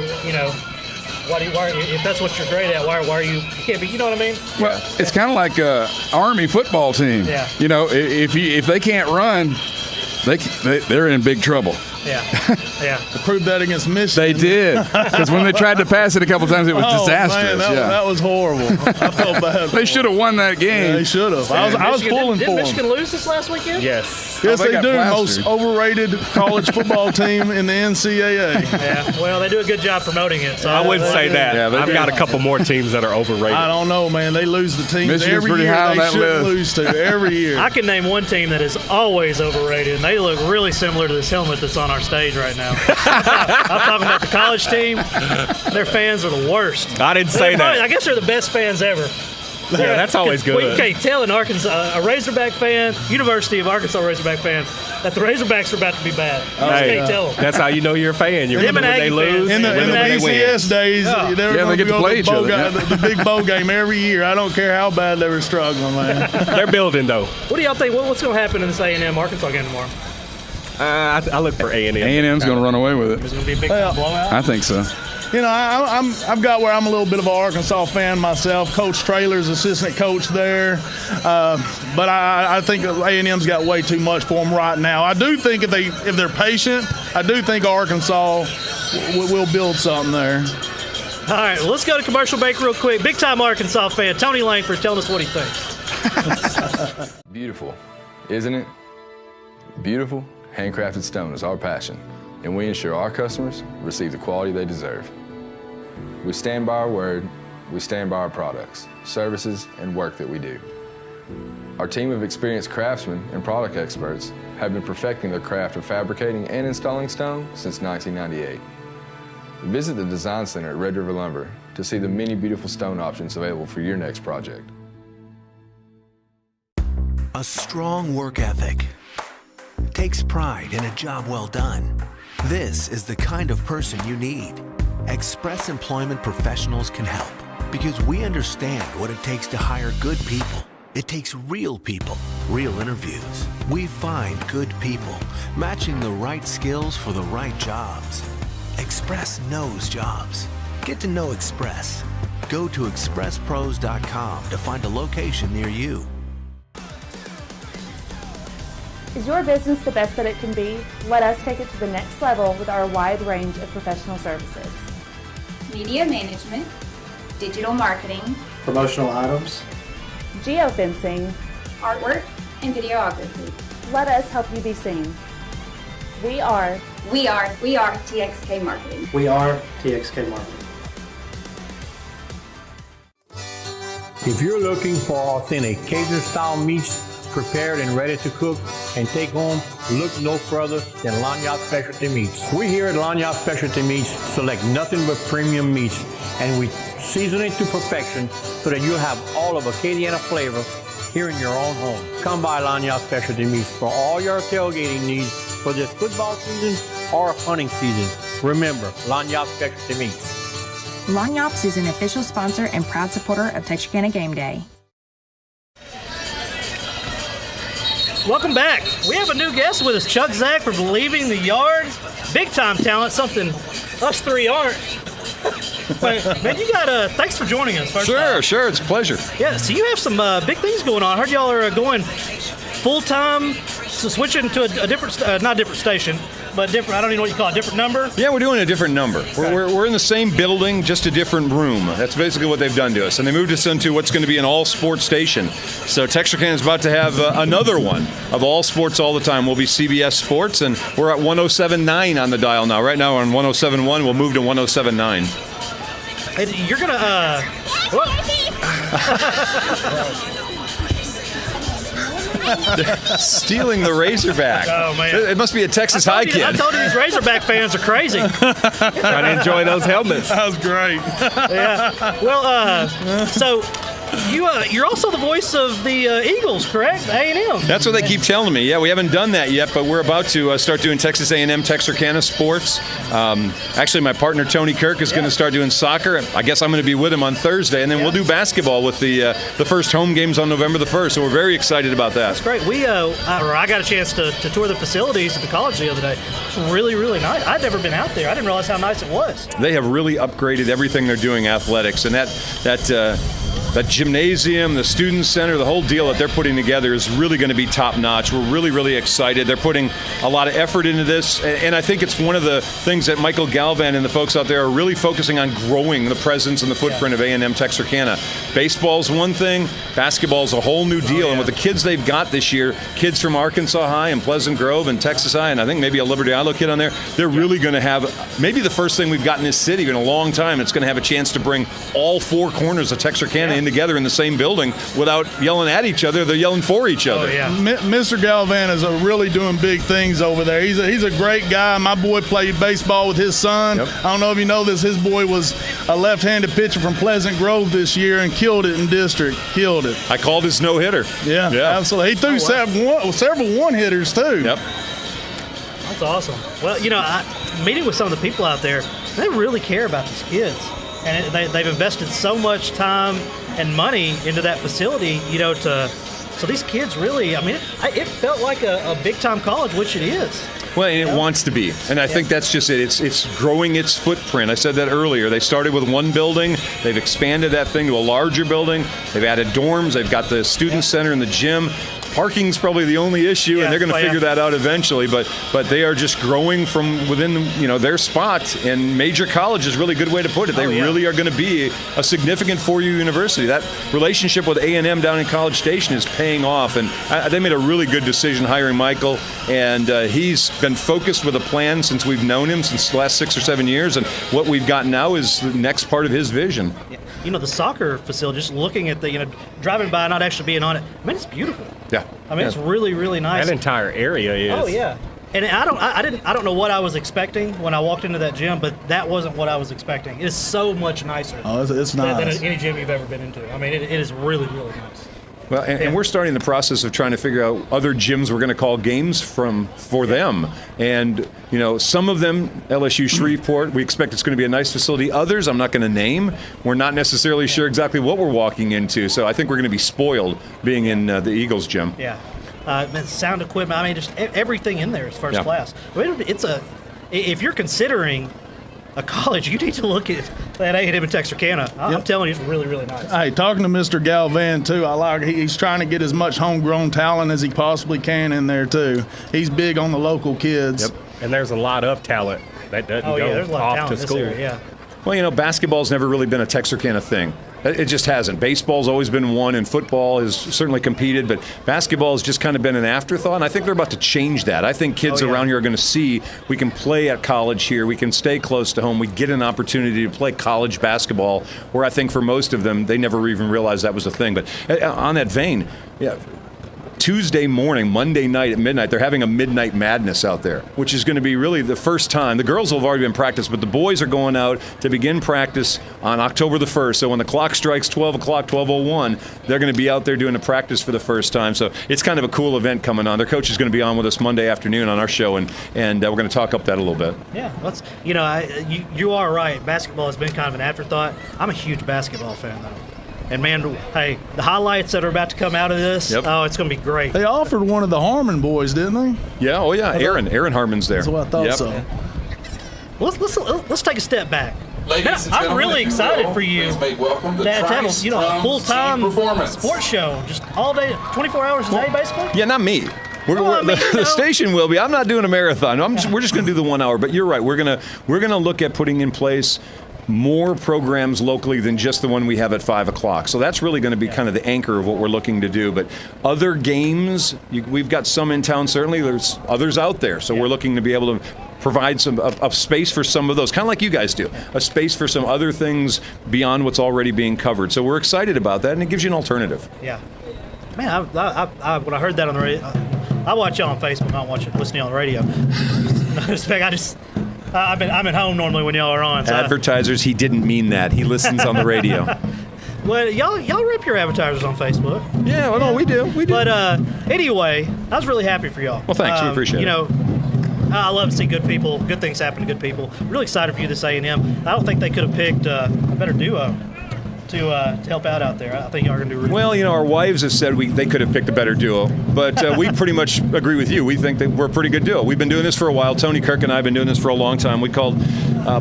why if that's what you're great at, why are you can't be, you know what I mean? Well, it's kind of like a Army football team. Yeah. If they can't run, they're in big trouble. Yeah. They proved that against Michigan. They did, because when they tried to pass it a couple times, it was disastrous. Man, that was horrible. I felt bad. They should have won that game. Yeah, they should have. I was pulling for them. Did Michigan lose this last weekend? Yes. Yes, they do. Plastered. Most overrated college football team in the NCAA. Yeah. Well, they do a good job promoting it. So I wouldn't say that. Yeah, I've got a couple more teams that are overrated. I don't know, man. They lose the teams Michigan's every pretty year high on they that should list. lose to every year. I can name one team that is always overrated, and they look really similar to this helmet that's on our stage right now. I'm talking about the college team. Their fans are the worst. I didn't say that. I guess they're the best fans ever. Yeah, that's always good. We can't tell an Arkansas, a Razorback fan, University of Arkansas Razorback fan, that the Razorbacks are about to be bad. You just can't tell them. That's how you know you're a fan. You remember when they lose, In the BCS days, they get to play each other. The big bowl game every year. I don't care how bad they were struggling, man. They're building, though. What do y'all think? What's going to happen in this A&M Arkansas game tomorrow? I look for A&M. A&M's going to run away with Is it. it going to be a big blowout? I think so. I've got where I'm a little bit of an Arkansas fan myself. Coach Traylor's assistant coach there, but I think A&M's got way too much for them right now. I do think if they're patient, I do think Arkansas will build something there. All right, well, let's go to commercial break real quick. Big-time Arkansas fan, Tony Langford, telling us what he thinks. Beautiful, isn't it? Beautiful, handcrafted stone is our passion, and we ensure our customers receive the quality they deserve. We stand by our word, we stand by our products, services, and work that we do. Our team of experienced craftsmen and product experts have been perfecting their craft of fabricating and installing stone since 1998. Visit the Design Center at Red River Lumber to see the many beautiful stone options available for your next project. A strong work ethic takes pride in a job well done. This is the kind of person you need. Express Employment Professionals can help because we understand what it takes to hire good people. It takes real people, real interviews. We find good people, matching the right skills for the right jobs. Express knows jobs. Get to know Express. Go to expresspros.com to find a location near you. Is your business the best that it can be? Let us take it to the next level with our wide range of professional services. Media management, digital marketing, Promotional items, Geofencing, artwork, and videography. let us help you be seen. We are TXK Marketing. we are TXK Marketing. If you're looking for authentic Cajun-style meats prepared and ready to cook and take home, look no further than Lanyard Specialty Meats. We here at Lanyard Specialty Meats select nothing but premium meats, and we season it to perfection so that you'll have all of Acadiana flavor here in your own home. Come by Lanyard Specialty Meats for all your tailgating needs for this football season or hunting season. Remember, Lanyard Specialty Meats. Lanyops is an official sponsor and proud supporter of Texarkana Gameday. Welcome back. We have a new guest with us, Chuck Zach from Leaving the Yard. Big-time talent, something us three aren't. Man, you got thanks for joining us. Sure, it's a pleasure. Yeah, so you have some big things going on. I heard y'all are going full-time, so switching to a different, not different station, but different, I don't even know what you call it, different number? Yeah, we're doing a different number. Okay. We're in the same building, just a different room. That's basically what they've done to us. And they moved us into what's going to be an all-sports station. So Texarkana is about to have another one of all sports all the time. We'll be CBS Sports, and we're at 107.9 on the dial now. Right now we're on 107.1. We'll move to 107.9. And you're going to, stealing the Razorback. Oh, man. It must be a Texas High kid. I told you these Razorback fans are crazy. Trying to enjoy those helmets. That was great. Yeah. Well, so you're also the voice of the Eagles, correct? A&M. That's what they keep telling me. Yeah, we haven't done that yet, but we're about to start doing Texas A&M Texarkana sports. Actually, my partner Tony Kirk is going to start doing soccer. I guess I'm going to be with him on Thursday, and then we'll do basketball with the first home games on November the 1st. So we're very excited about that. That's great. I got a chance to tour the facilities at the college the other day. It's really, really nice. I'd never been out there. I didn't realize how nice it was. They have really upgraded everything they're doing athletics, and that gymnasium, the student center, the whole deal that they're putting together is really going to be top-notch. We're really, really excited. They're putting a lot of effort into this, and I think it's one of the things that Michael Galvan and the folks out there are really focusing on, growing the presence and the footprint of A&M Texarkana. Baseball's one thing, basketball's a whole new deal, and with the kids they've got this year, kids from Arkansas High and Pleasant Grove and Texas High, and I think maybe a Liberty Idle kid on there, they're really going to have maybe the first thing we've got in this city in a long time. It's going to have a chance to bring all four corners of Texarkana in together in the same building without yelling at each other. They're yelling for each other. Oh, yeah. Mr. Galvan is really doing big things over there. He's a great guy. My boy played baseball with his son. Yep. I don't know if you know this. His boy was a left-handed pitcher from Pleasant Grove this year and killed it in district. Killed it. I called his no-hitter. Yeah, absolutely. He threw several one-hitters too. Yep. That's awesome. Well, meeting with some of the people out there, they really care about these kids. And they've invested so much time and money into that facility, so these kids really, it felt like a big-time college, which it is. Well, and it wants to be. And I think that's just it. It's growing its footprint. I said that earlier. They started with one building. They've expanded that thing to a larger building. They've added dorms. They've got the student center and the gym. Parking's probably the only issue, and they're going to figure that out eventually. But they are just growing from within their spot. And major college is really a good way to put it. They really are going to be a significant four-year university. That relationship with A&M down in College Station is paying off, and they made a really good decision hiring Michael. And he's been focused with a plan since we've known him, since the last 6 or 7 years. And what we've got now is the next part of his vision. The soccer facility, just looking at the, driving by, not actually being on it, I mean, it's beautiful. Yeah. I mean, it's really, really nice. That entire area is. Oh, yeah. And I don't know what I was expecting when I walked into that gym, but that wasn't what I was expecting. It is so much nicer. Oh, it's nice. Than any gym you've ever been into. I mean, it is really, really nice. Well, and we're starting the process of trying to figure out other gyms we're going to call games for them. And, some of them, LSU Shreveport, we expect it's going to be a nice facility. Others, I'm not going to name. We're not necessarily sure exactly what we're walking into. So I think we're going to be spoiled being in the Eagles gym. Yeah. Sound equipment, I mean, just everything in there is first class. I mean, if you're considering a college, you need to look at that A&M and Texarkana. I'm telling you, it's really, really nice. Hey, talking to Mr. Galvan, too, I like he's trying to get as much homegrown talent as he possibly can in there, too. He's big on the local kids. Yep. And there's a lot of talent that doesn't go there's a lot off of to talent school. in this area, Well, basketball's never really been a Texarkana thing. It just hasn't. Baseball's always been one, and football has certainly competed, but basketball has just kind of been an afterthought, and I think they're about to change that. I think kids around here are going to see we can play at college here, we can stay close to home, we get an opportunity to play college basketball, where I think for most of them, they never even realized that was a thing. But on that vein, Tuesday morning, Monday night at midnight, they're having a midnight madness out there, which is going to be really the first time. The girls have already been practiced, but the boys are going out to begin practice on October the 1st. So when the clock strikes 12 o'clock, 12:01, they're going to be out there doing a practice for the first time. So it's kind of a cool event coming on. Their coach is going to be on with us Monday afternoon on our show, and we're going to talk up that a little bit. Yeah, you are right. Basketball has been kind of an afterthought. I'm a huge basketball fan, though. And, man, hey, the highlights that are about to come out of this, it's going to be great. They offered one of the Harmon boys, didn't they? Yeah, Aaron Harmon's there. That's what I thought so. Let's take a step back. Ladies and I'm gentlemen, really excited for you make welcome to have a full-time sports show, just all day, 24 hours a day, basically? Yeah, not me. The station will be. I'm not doing a marathon. We're just going to do the 1 hour. But you're right. We're going to look at putting in place more programs locally than just the one we have at 5 o'clock. So that's really going to be kind of the anchor of what we're looking to do. But other games, we've got some in town, certainly. There's others out there. So we're looking to be able to provide a space for some of those, kind of like you guys do, a space for some other things beyond what's already being covered. So we're excited about that, and it gives you an alternative. Yeah. Man, when I heard that on the radio, I watch y'all on Facebook, not listening on the radio. I'm at home normally when y'all are on. So Advertisers, he didn't mean that. He listens on the radio. Well, y'all rip your advertisers on Facebook. Yeah, well, no, we do. But anyway, I was really happy for y'all. Well, thanks. We appreciate it. I love to see good things happen to good people. Really excited for you this A&M. I don't think they could have picked a better duo to help out there. I think y'all are going to do really well. Our wives have said they could have picked a better duo, but we pretty much agree with you. We think that we're a pretty good duo. We've been doing this for a while. Tony Kirk and I have been doing this for a long time. We called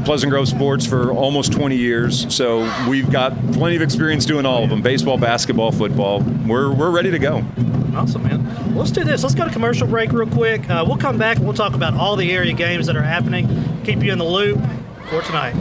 Pleasant Grove Sports for almost 20 years, so we've got plenty of experience doing all of them: baseball, basketball, football. We're ready to go. Awesome, man. Well, let's do this. Let's go to commercial break real quick. We'll come back and we'll talk about all the area games that are happening. Keep you in the loop for tonight.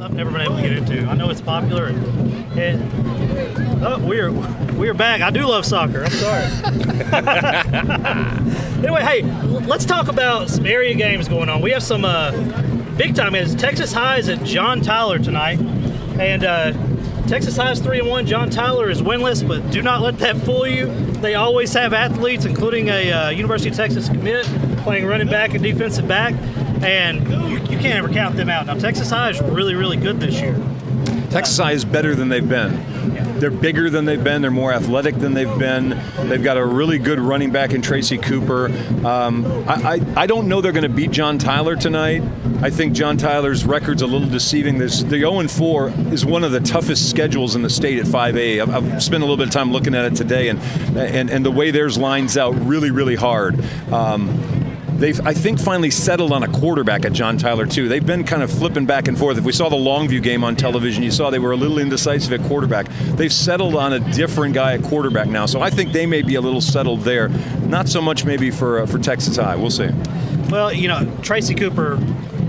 I've never been able to get into. I know it's popular. We're back. I do love soccer. I'm sorry. Anyway, hey, let's talk about some area games going on. We have some big time games. Texas High is at John Tyler tonight, and Texas High is 3-1. John Tyler is winless, but do not let that fool you. They always have athletes, including a University of Texas commit, playing running back and defensive back, and you can't ever count them out. Now, Texas High is really, really good this year. Texas High is better than they've been. They're bigger than they've been. They're more athletic than they've been. They've got a really good running back in Tracy Cooper. I don't know they're going to beat John Tyler tonight. I think John Tyler's record's a little deceiving. The 0-4 is one of the toughest schedules in the state at 5A. I've spent a little bit of time looking at it today, and the way theirs lines out really, really hard. They've, I think, finally settled on a quarterback at John Tyler, too. They've been kind of flipping back and forth. If we saw the Longview game on television, you saw they were a little indecisive at quarterback. They've settled on a different guy at quarterback now, so I think they may be a little settled there. Not so much maybe for Texas High. We'll see. Well, Tracy Cooper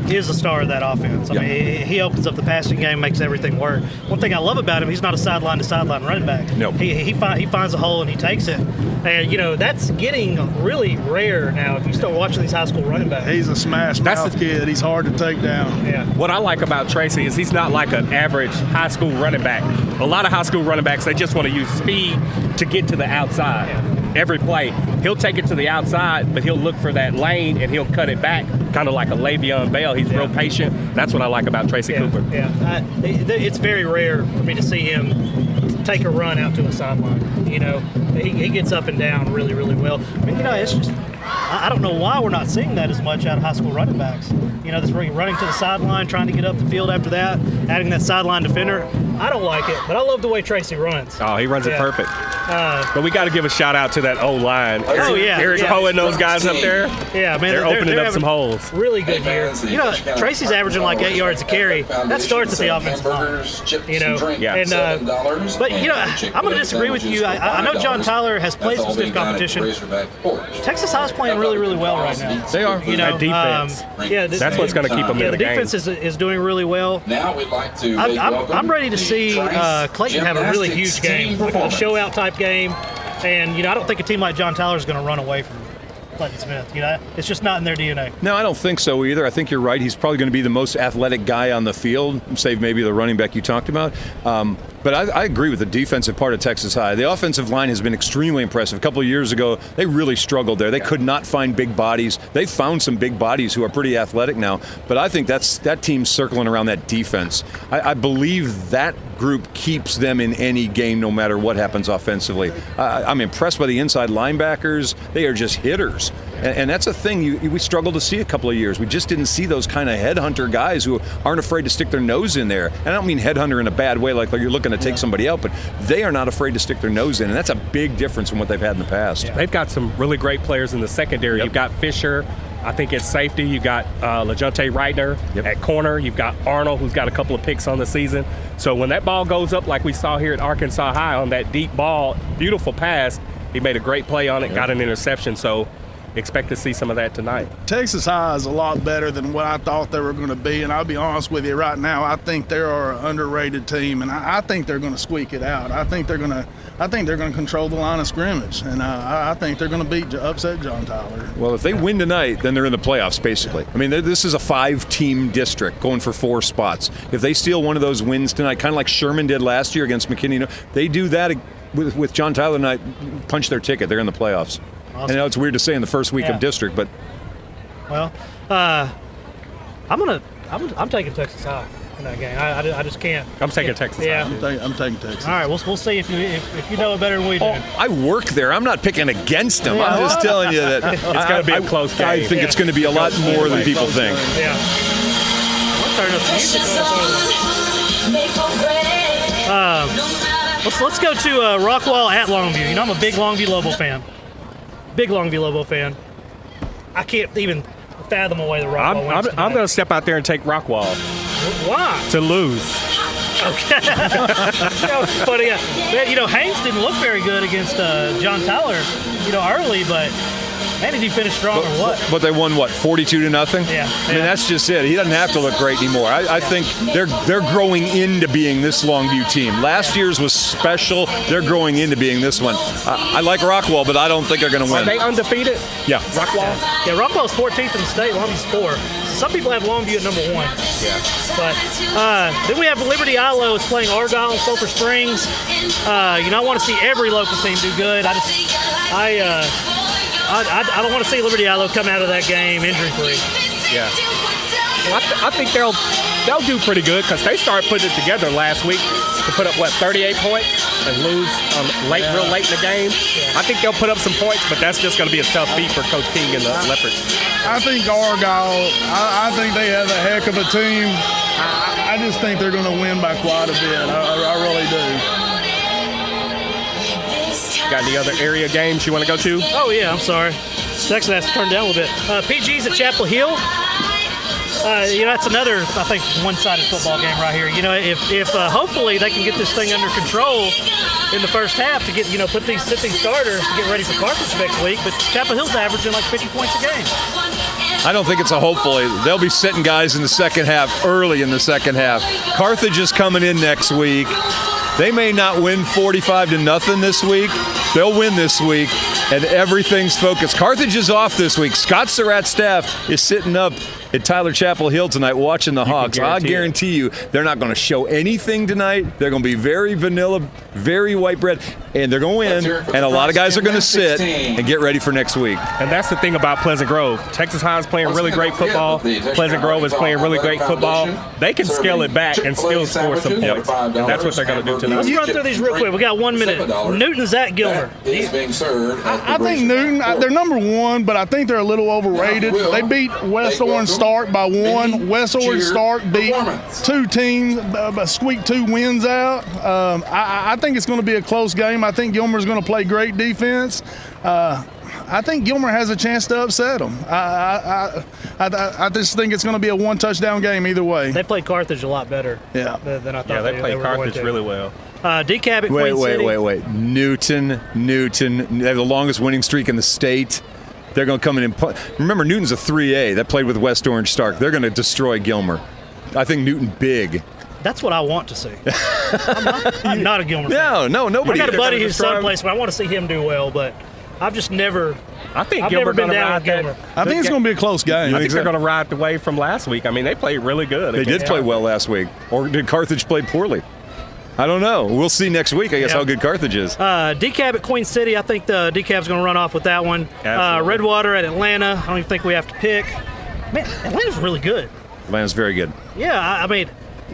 is the star of that offense. I mean, he opens up the passing game, makes everything work. One thing I love about him, he's not a sideline-to-sideline running back. No. He finds a hole and he takes it. And, that's getting really rare now if you start watching these high school running backs. He's a smash-mouth kid. He's hard to take down. Yeah. What I like about Tracy is he's not like an average high school running back. A lot of high school running backs, they just want to use speed to get to the outside. Yeah. Every play, he'll take it to the outside, but he'll look for that lane and he'll cut it back, kind of like a Le'Veon Bell. He's real patient. That's what I like about Tracy Cooper. Yeah, it's very rare for me to see him take a run out to a sideline. He gets up and down really, really well. I mean, it's just I don't know why we're not seeing that as much out of high school running backs. This running to the sideline, trying to get up the field after that, adding that sideline defender. I don't like it, but I love the way Tracy runs. Oh, he runs it perfect. But we got to give a shout out to that O-line. Eric Poe and those guys up there. Yeah, man, they're opening up some holes. Really good year. Tracy's averaging like 8 yards a carry. That starts at the offensive line. But I'm going to disagree with you. I know John Tyler has played some stiff competition. Texas High's playing really, really well right now. They are. That defense. That's what's going to keep them in the game. The defense is doing really well. Now we'd like to. I'm ready to see Clayton have a really huge game, like a show-out type game. And, I don't think a team like John Tyler is going to run away from Clayton Smith. It's just not in their DNA. No, I don't think so either. I think you're right. He's probably going to be the most athletic guy on the field, save maybe the running back you talked about. But I agree with the defensive part of Texas High. The offensive line has been extremely impressive. A couple of years ago, they really struggled there. They could not find big bodies. They found some big bodies who are pretty athletic now. But I think that team's circling around that defense. I believe that group keeps them in any game no matter what happens offensively. I'm impressed by the inside linebackers. They are just hitters. And that's a thing we struggled to see a couple of years. We just didn't see those kind of headhunter guys who aren't afraid to stick their nose in there. And I don't mean headhunter in a bad way, like you're looking to take somebody out, but they are not afraid to stick their nose in. And that's a big difference from what they've had in the past. They've got some really great players in the secondary. You've got Fisher. I think at safety, you got LaJonte Reitner. At corner, you've got Arnold, who's got a couple of picks on the season. So when that ball goes up, like we saw here at Arkansas High on that deep ball, beautiful pass, he made a great play on it, got an interception. So expect to see some of that tonight. Texas High is a lot better than what I thought they were going to be, and I'll be honest with you right now, I think they are an underrated team, and I think they're going to squeak it out. I think they're going to control the line of scrimmage, and I think they're going to upset John Tyler. Well, if they win tonight, then they're in the playoffs, basically. I mean, this is a 5-team district going for 4 spots. If they steal one of those wins tonight, kind of like Sherman did last year against McKinney, they do that with John Tyler tonight, punch their ticket. They're in the playoffs. Awesome. I know it's weird to say in the first week of district, but I'm taking Texas High in that game. I just can't. I'm taking Texas High. I'm taking Texas. All right, we'll see if you know it better than we do. I work there. I'm not picking against them. I'm just telling you that it's going to be a close game. I think it's going to be a lot more than people think. Yeah. I'll turn up the music. Let's go to Rockwall at Longview. I'm a big Longview Lobo fan. I can't even fathom away the Rockwall wins tonight. I'm going to step out there and take Rockwall. Why? To lose. Okay. Funny. Haynes didn't look very good against John Tyler, early, but Man, did he finish strong or what? But they won, what, 42-0? Yeah. I mean, that's just it. He doesn't have to look great anymore. I think they're growing into being this Longview team. Last year's was special. They're growing into being this one. I like Rockwall, but I don't think they're going to win. Are they undefeated? Yeah. Rockwall? Yeah, Rockwall's 14th in the state. Longview's 4. Some people have Longview at number 1. Yeah. But then we have Liberty Ilo is playing Argyle and Sulphur Springs. I want to see every local team do good. I don't want to see Liberty Ilo come out of that game injury-free. Yeah. Well, I think they'll do pretty good because they started putting it together last week to put up, 38 points and lose real late in the game. Yeah. I think they'll put up some points, but that's just going to be a tough feat for Coach King and the Leopards. I think Argyle, I think they have a heck of a team. I just think they're going to win by quite a bit. I really do. Got any other area games you want to go to? Oh, yeah, I'm sorry. Texas has to turn down a little bit. PG's at Chapel Hill. That's another, I think, one-sided football game right here. If hopefully they can get this thing under control in the first half to get, put these sitting starters to get ready for Carthage next week. But Chapel Hill's averaging like 50 points a game. I don't think it's a hopefully. They'll be sitting guys in the second half, early in the second half. Carthage is coming in next week. They may not win 45-0 this week. They'll win this week, and everything's focused. Carthage is off this week. Scott Surratt's staff is sitting up at Tyler Chapel Hill tonight watching the Hawks. I guarantee you they're not going to show anything tonight. They're going to be very vanilla, very white bread, and they're going to win. And a lot of guys are going to sit and get ready for next week. And that's the thing about Pleasant Grove. Texas High is playing really great football. Pleasant Grove is playing really great football. They can scale it back and still score some points. And that's what they're going to do tonight. Let's run through these real quick. We got 1 minute. Newton's at Gilmer. I think Newton, they're number 1, but I think they're a little overrated. They beat West Orange Stark by 1. West Orange Stark beat 2 teams, squeaked 2 wins out. I think it's going to be a close game. I think Gilmer's going to play great defense. I think Gilmer has a chance to upset them. I just think it's going to be a 1-touchdown game either way. They played Carthage a lot better than I thought. Yeah, they played Carthage really well. DeKalb at Queen City. Wait. Newton. They have the longest winning streak in the state. They're going to come in and remember, Newton's a 3A that played with West Orange Stark. They're going to destroy Gilmer. I think Newton big. That's what I want to see. I'm not a Gilmer fan. No, nobody. I got a buddy who's someplace where I want to see him do well, but I've just never. I think I've never Gilmer's been down with Gilmer. I think it's going to be a close game. I think they're going to ride the wave from last week. I mean, they played really good. They did play well last week. Or did Carthage play poorly? I don't know. We'll see next week, I guess, how good Carthage is. DeKalb at Queen City. I think the DeKalb's going to run off with that one. Redwater at Atlanta. I don't even think we have to pick. Man, Atlanta's really good. Atlanta's very good. Yeah, I mean,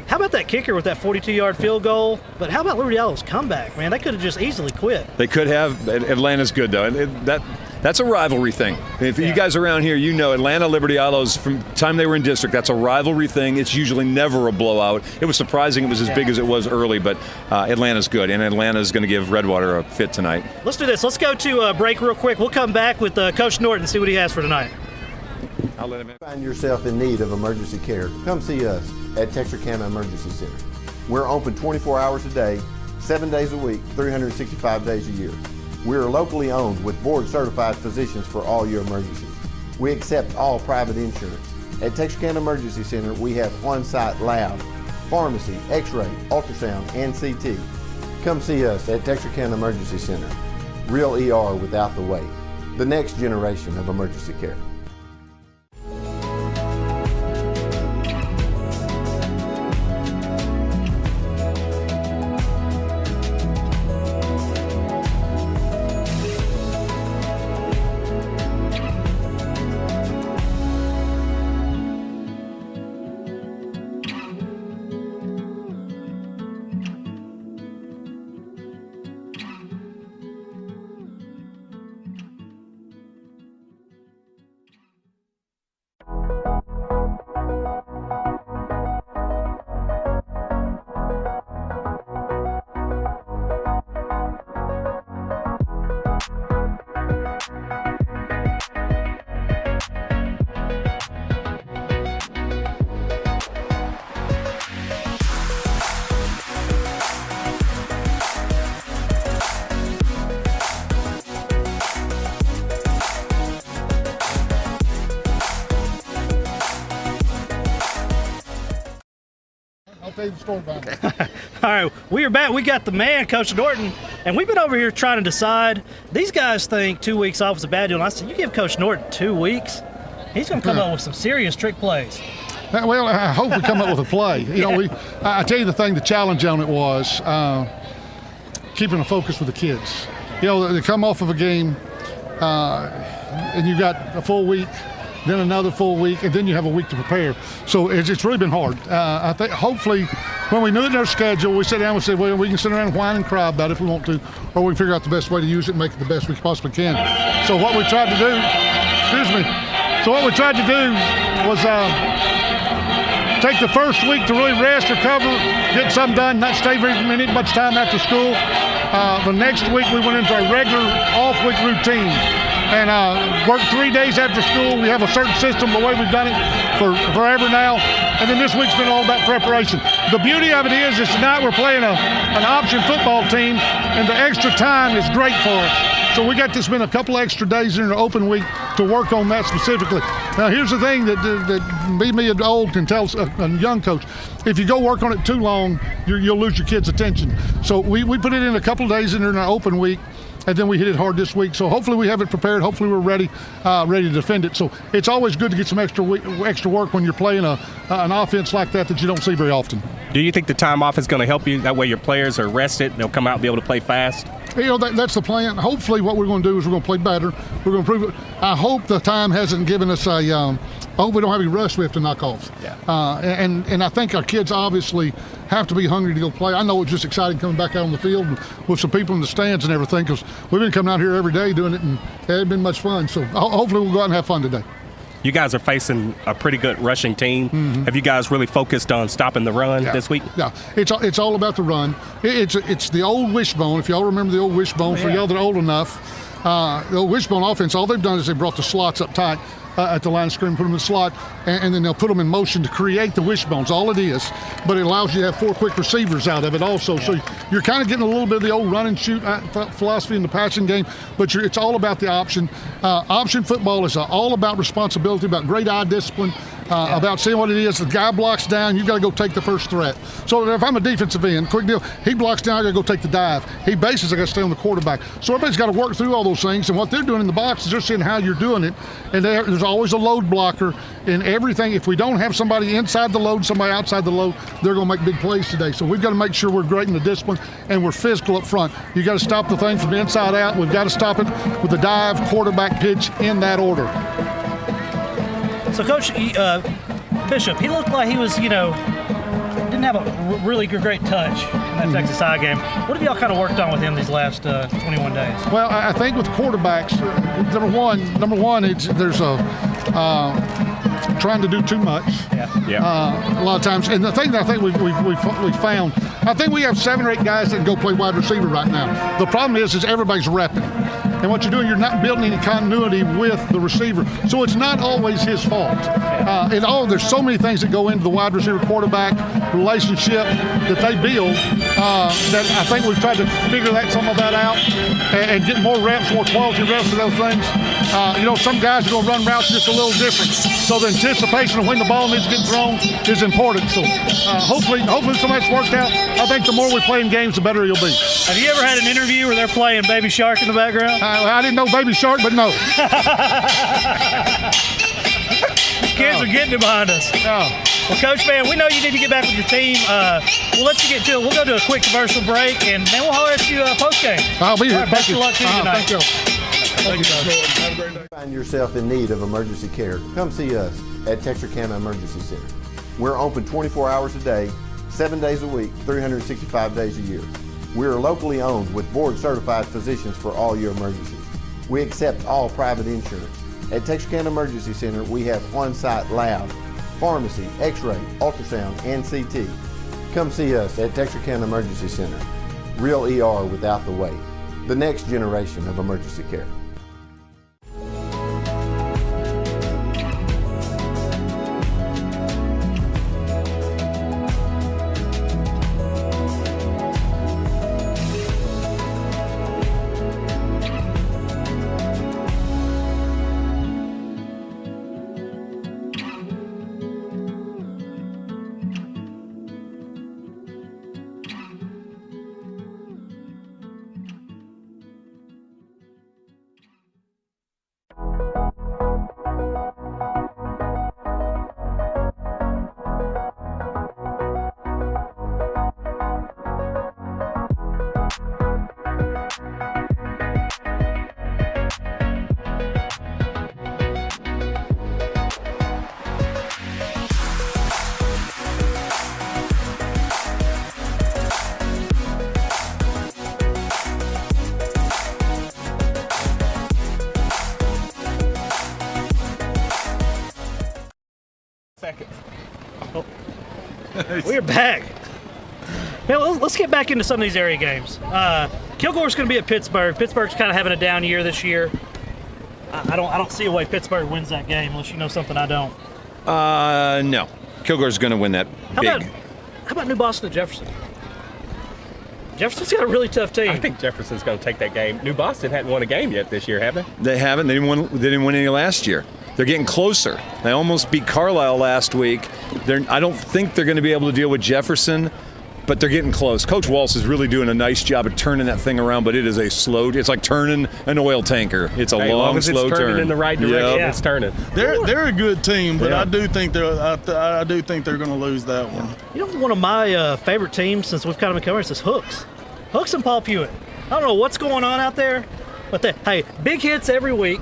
how about that kicker with that 42-yard field goal? But how about Liberty Ilo's comeback, man? They could have just easily quit. They could have. Atlanta's good, though. That's a rivalry thing. If you guys around here, you know Atlanta, Liberty Ilo's from the time they were in district, that's a rivalry thing. It's usually never a blowout. It was surprising it was as big as it was early, but Atlanta's good, and Atlanta's going to give Redwater a fit tonight. Let's do this. Let's go to a break real quick. We'll come back with Coach Norton and see what he has for tonight. I'll let him in. Find yourself in need of emergency care, come see us at TEXARKANA Emergency Center. We're open 24 hours a day, 7 days a week, 365 days a year. We are locally owned with board-certified physicians for all your emergencies. We accept all private insurance. At Texarkana Emergency Center, we have on-site lab, pharmacy, x-ray, ultrasound, and CT. Come see us at Texarkana Emergency Center. Real ER without the wait. The next generation of emergency care. tell you the story about it. All right, we are back. We got the man, Coach Norton, and we've been over here trying to decide. These guys think 2 weeks off is a bad deal. And I said, you give Coach Norton 2 weeks, he's going to come up with some serious trick plays. Well, I hope we come up with a play. You know, I tell you the thing, the challenge on it was keeping a focus with the kids. You know, they come off of a game, and you got a full week, then another full week, and then you have a week to prepare. So it's really been hard. I think hopefully when we knew it in our schedule, we sat down and said, well, we can sit around and whine and cry about it if we want to, or we can figure out the best way to use it and make it the best we possibly can. So what we tried to do, was take the first week to really rest, recover, get something done, not stay very much time after school. The next week we went into our regular off-week routine and worked 3 days after school. We have a certain system, the way we've done it for forever now. And then this week's been all about preparation. The beauty of it is tonight we're playing an option football team, and the extra time is great for us. So we got to spend a couple extra days in an open week to work on that specifically. Now here's the thing that me an old can tell a young coach: if you go work on it too long, you'll lose your kids' attention. So we put it in a couple of days in an open week, and then we hit it hard this week. So hopefully we have it prepared. Hopefully we're ready to defend it. So it's always good to get some extra work when you're playing an offense like that you don't see very often. Do you think the time off is going to help you? That way your players are rested, they'll come out and be able to play fast? You know, that's the plan. Hopefully what we're going to do is we're going to play better. We're going to improve it. I hope the time hasn't given us I hope we don't have any rust we have to knock off. Yeah. And I think our kids obviously have to be hungry to go play. I know it's just exciting coming back out on the field with some people in the stands and everything, because we've been coming out here every day doing it, and it hasn't been much fun. So hopefully we'll go out and have fun today. You guys are facing a pretty good rushing team. Mm-hmm. Have you guys really focused on stopping the run this week? Yeah, it's all about the run. It's the old wishbone. If y'all remember the old wishbone, for y'all that are old enough, the old wishbone offense, all they've done is they brought the slots up tight at the line of scrimmage, put them in the slot, and then they'll put them in motion to create the wishbones. All it is, but it allows you to have 4 quick receivers out of it also. So you're kind of getting a little bit of the old run and shoot philosophy in the passing game, but it's all about the option. Option football is all about responsibility, about great eye discipline, about seeing what it is. The guy blocks down, you've got to go take the first threat. So if I'm a defensive end, quick deal, he blocks down, I got to go take the dive. He bases, I got to stay on the quarterback. So everybody's got to work through all those things, and what they're doing in the box is they're seeing how you're doing it, and there's always a load blocker in everything. If we don't have somebody inside the load, somebody outside the load, they're going to make big plays today. So we've got to make sure we're great in the discipline and we're physical up front. You got to stop the thing from the inside out. We've got to stop it with the dive, quarterback, pitch, in that order. So, Coach Bishop, he looked like he was, didn't have a really great touch in that Texas high game. What have y'all kind of worked on with him these last 21 days? Well, I think with quarterbacks, number one, there's trying to do too much. A lot of times, and the thing that I think we found, I think we have 7 or 8 guys that can go play wide receiver right now. The problem is everybody's repping. And what you're doing, you're not building any continuity with the receiver. So it's not always his fault. There's so many things that go into the wide receiver quarterback relationship that they build that I think we've tried to figure some of that out and get more reps, more quality reps of those things. Some guys are going to run routes just a little different. So the anticipation of when the ball needs to get thrown is important. So hopefully some of that's worked out. I think the more we play in games, the better you'll be. Have you ever had an interview where they're playing Baby Shark in the background? I didn't know Baby Shark, but no. Kids are getting it behind us. Well, Coach, man, we know you need to get back with your team. We'll let you get to it. We'll go to a quick commercial break, and then we'll holler at you post-game. I'll be here. Right, best of luck to you tonight. Thank you. Thank you, guys. Have a great day. Find yourself in need of emergency care, come see us at TEXARKANA Emergency Center. We're open 24 hours a day, 7 days a week, 365 days a year. We are locally owned with board-certified physicians for all your emergencies. We accept all private insurance. At TEXARKANA Emergency Center, we have on-site lab, pharmacy, x-ray, ultrasound, and CT. Come see us at TEXARKANA Emergency Center. Real ER without the wait. The next generation of emergency care. Seconds. Oh. We're back. Man, let's get back into some of these area games. Kilgore's going to be at Pittsburgh. Pittsburgh's kind of having a down year this year. I don't see a way Pittsburgh wins that game unless you know something I don't. No. Kilgore's going to win that big. How about New Boston at Jefferson? Jefferson's got a really tough team. I think Jefferson's going to take that game. New Boston hadn't won a game yet this year, have they? They haven't. They didn't win any last year. They're getting closer. They almost beat Carlisle last week. I don't think they're going to be able to deal with Jefferson, but they're getting close. Coach Walsh is really doing a nice job of turning that thing around, but it is it's like turning an oil tanker. It's a long, slow turn. It's turning in the right direction. Yep. It's turning. They're a good team, but I do think they're going to lose that one. You know, one of my favorite teams since we've kind of been covering is Hooks. Hooks and Paul Pewitt. I don't know what's going on out there, but hey, big hits every week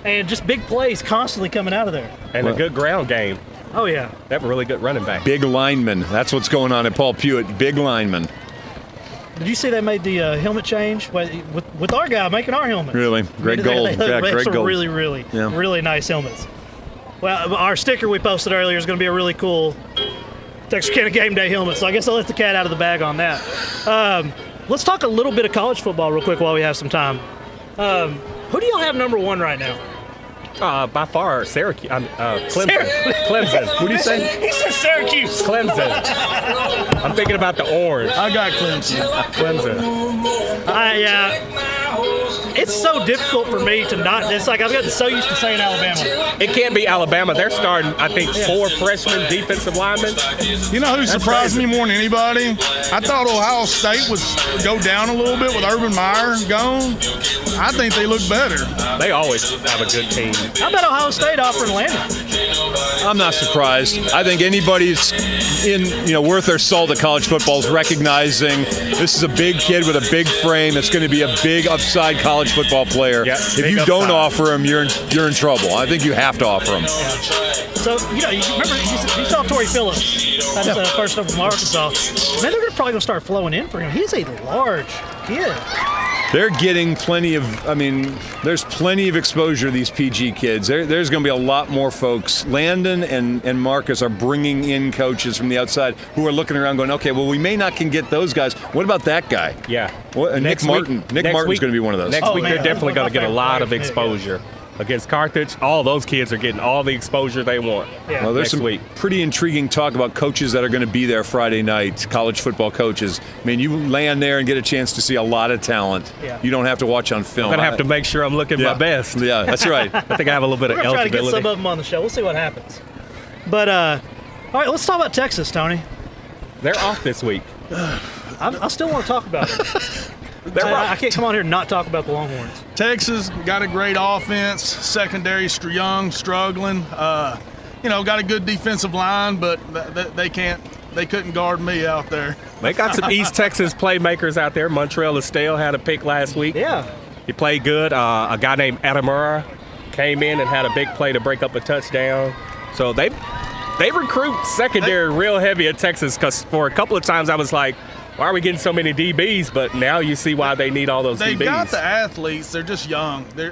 and just big plays constantly coming out of there. And a good ground game. Oh, yeah. They have a really good running back. Big lineman. That's what's going on at Paul Pewitt. Big lineman. Did you see they made the helmet change with our guy making our helmets? Really? Great gold. Great gold. Really nice helmets. Well, our sticker we posted earlier is going to be a really cool Texarkana Gameday helmet, so I guess I'll let the cat out of the bag on that. Let's talk a little bit of college football real quick while we have some time. Who do y'all have number one right now? By far, Syracuse. Clemson. Clemson. What do you say? He said Syracuse. Clemson. I'm thinking about the orange. I got Clemson. It's so difficult for me to not. It's like I've gotten so used to saying Alabama. It can't be Alabama. They're starting, I think, 4 freshman defensive linemen. You know who surprised me more than anybody? I thought Ohio State would go down a little bit with Urban Meyer gone. I think they look better. They always have a good team. How about Ohio State offering Landon? I'm not surprised. I think anybody's worth their salt at college football is recognizing this is a big kid with a big frame that's going to be a big upside college football player. Yep, if you don't offer him, you're in trouble. I think you have to offer him. Yeah. So, you remember, you saw Torrey Phillips. That's the first up from Arkansas. Man, they're probably going to start flowing in for him. He's a large kid. They're getting there's plenty of exposure to these PG kids. There's going to be a lot more folks. Landon and Marcus are bringing in coaches from the outside who are looking around going, okay, well, we may not can get those guys. What about that guy? Yeah. Nick Martin. Nick Martin's going to be one of those. Next week, they're definitely going to get a lot of exposure. Against Carthage, all those kids are getting all the exposure they want. Yeah. Well, there's some pretty intriguing talk about coaches that are going to be there Friday night, college football coaches. I mean, you land there and get a chance to see a lot of talent. Yeah. You don't have to watch on film. I'm going to have to make sure I'm looking my best. Yeah, that's right. I think I have a little bit of eligibility. We're going to try to get some of them on the show. We'll see what happens. But, all right, let's talk about Texas, Tony. They're off this week. I still want to talk about it. I can't come on here and not talk about the Longhorns. Texas got a great offense. Secondary young, struggling. Got a good defensive line, but they couldn't guard me out there. They got some East Texas playmakers out there. Montreal Estelle had a pick last week. Yeah. He played good. A guy named Adamura came in and had a big play to break up a touchdown. So they recruit secondary real heavy at Texas, because for a couple of times I was like, why are we getting so many DBs? But now you see why they need all those DBs. They got the athletes. They're just young. They're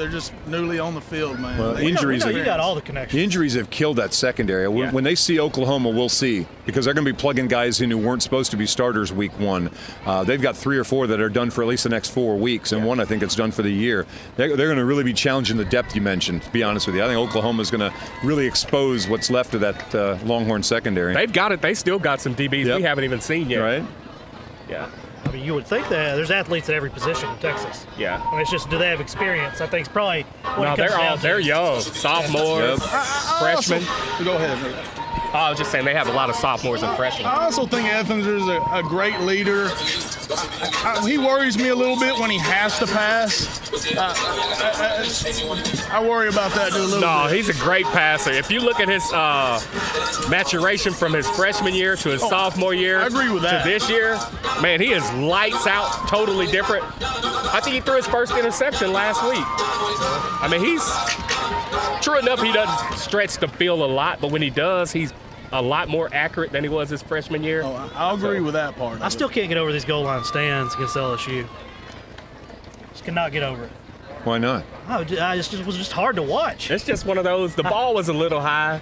just newly on the field, man. Well, you got all the connections. Injuries have killed that secondary. Yeah. When they see Oklahoma, we'll see, because they're going to be plugging guys in who weren't supposed to be starters week 1. They've got 3 or 4 that are done for at least the next 4 weeks, and one I think it's done for the year. They're going to really be challenging the depth you mentioned, to be honest with you. I think Oklahoma's going to really expose what's left of that Longhorn secondary. They've got it. They still got some DBs we haven't even seen yet. Right? Yeah. I mean, you would think that there's athletes at every position in Texas. Yeah. I mean, it's just, do they have experience? I think it's probably what they're young. Sophomores, freshmen. Go ahead. I was just saying they have a lot of sophomores and freshmen. I also think Athens is a great leader. He worries me a little bit when he has to pass. I worry about that a little bit. No, he's a great passer. If you look at his maturation from his freshman year to his sophomore year, I agree with that. to this year, man, he is lights out, totally different. I think he threw his first interception last week. I mean, he's true enough. He doesn't stretch the field a lot, but when he does, he's a lot more accurate than he was his freshman year. Oh, I'll agree with that part. I still can't get over these goal line stands against LSU. Just cannot get over it. Why not? It was just hard to watch. It's just one of those. The ball was a little high.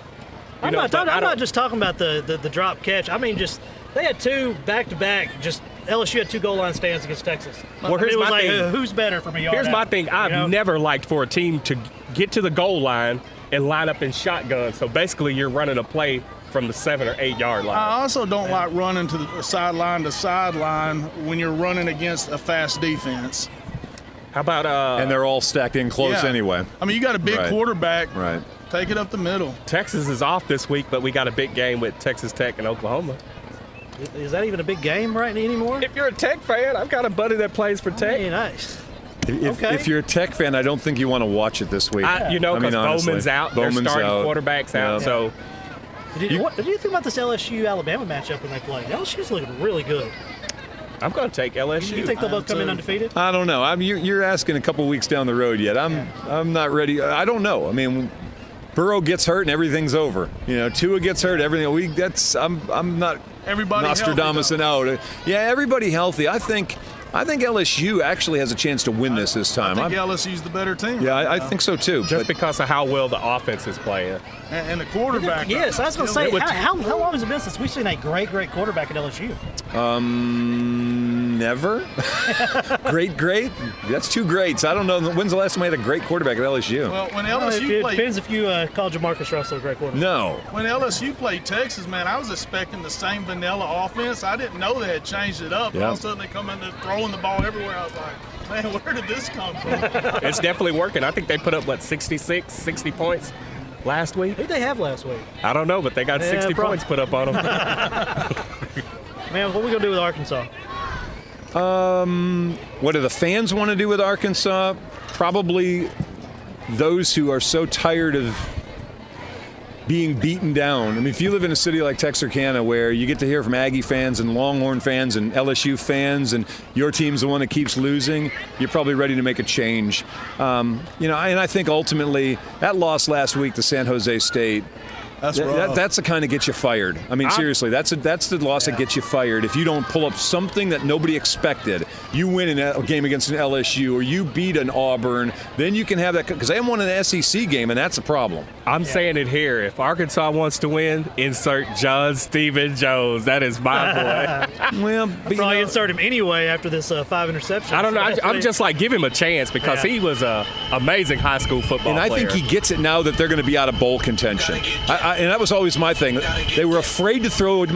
I'm not just talking about the drop catch. I mean, just they had 2 back-to-back. Just LSU had 2 goal line stands against Texas. Well, here's my thing. Who's better from a yard Here's out? my thing. I've never liked for a team to get to the goal line and line up in shotgun. So basically, you're running a play from the 7 or 8 yard line. I also don't like running to the sideline to sideline when you're running against a fast defense. How about and they're all stacked in close anyway. I mean, you got a big quarterback. Right. Take it up the middle. Texas is off this week, but we got a big game with Texas Tech and Oklahoma. Is that even a big game right anymore? If you're a Tech fan, I've got a buddy that plays for Tech. Hey, nice. If you're a Tech fan, I don't think you want to watch it this week. Because Bowman's out. Their starting quarterback's out. Yeah. So, what do you think about this LSU-Alabama matchup when they play? LSU's looking really good. I'm going to take LSU. You think they'll both come in undefeated? I don't know. you're asking a couple weeks down the road yet. I'm not ready. I don't know. I mean, Burrow gets hurt and everything's over. Tua gets hurt, everything. I'm not everybody Nostradamus and out. Yeah, everybody healthy. I think LSU actually has a chance to win this time. I think LSU's the better team. Yeah, I think so too. Just because of how well the offense is playing. And the quarterback. Yes, I was going to say, how long has it been since we've seen a great quarterback at LSU? Never. Great. That's 2 greats. I don't know. When's the last time we had a great quarterback at LSU? Well, when LSU played. It depends if you call Jamarcus Russell a great quarterback. No. When LSU played Texas, man, I was expecting the same vanilla offense. I didn't know they had changed it up. Yeah. All of a sudden they come in there throwing the ball everywhere. I was like, man, where did this come from? It's definitely working. I think they put up, 60 points last week? Who did they have last week? I don't know, but they got 60 points put up on them. Man, what are we going to do with Arkansas? What do the fans want to do with Arkansas? Probably those who are so tired of being beaten down. I mean, if you live in a city like Texarkana where you get to hear from Aggie fans and Longhorn fans and LSU fans and your team's the one that keeps losing, you're probably ready to make a change. And I think ultimately that loss last week to San Jose State, that's the kind that gets you fired. I mean, seriously, that's the loss that gets you fired. If you don't pull up something that nobody expected, you win in a game against an LSU or you beat an Auburn, then you can have that, because they haven't won an SEC game, and that's a problem. I'm saying it here. If Arkansas wants to win, insert John Stephen Jones. That is my boy. Well, probably insert him anyway after this 5 interceptions. I don't know. I'm just give him a chance because he was an amazing high school football player. And I think he gets it now that they're going to be out of bowl contention. And that was always my thing. They were afraid to throw it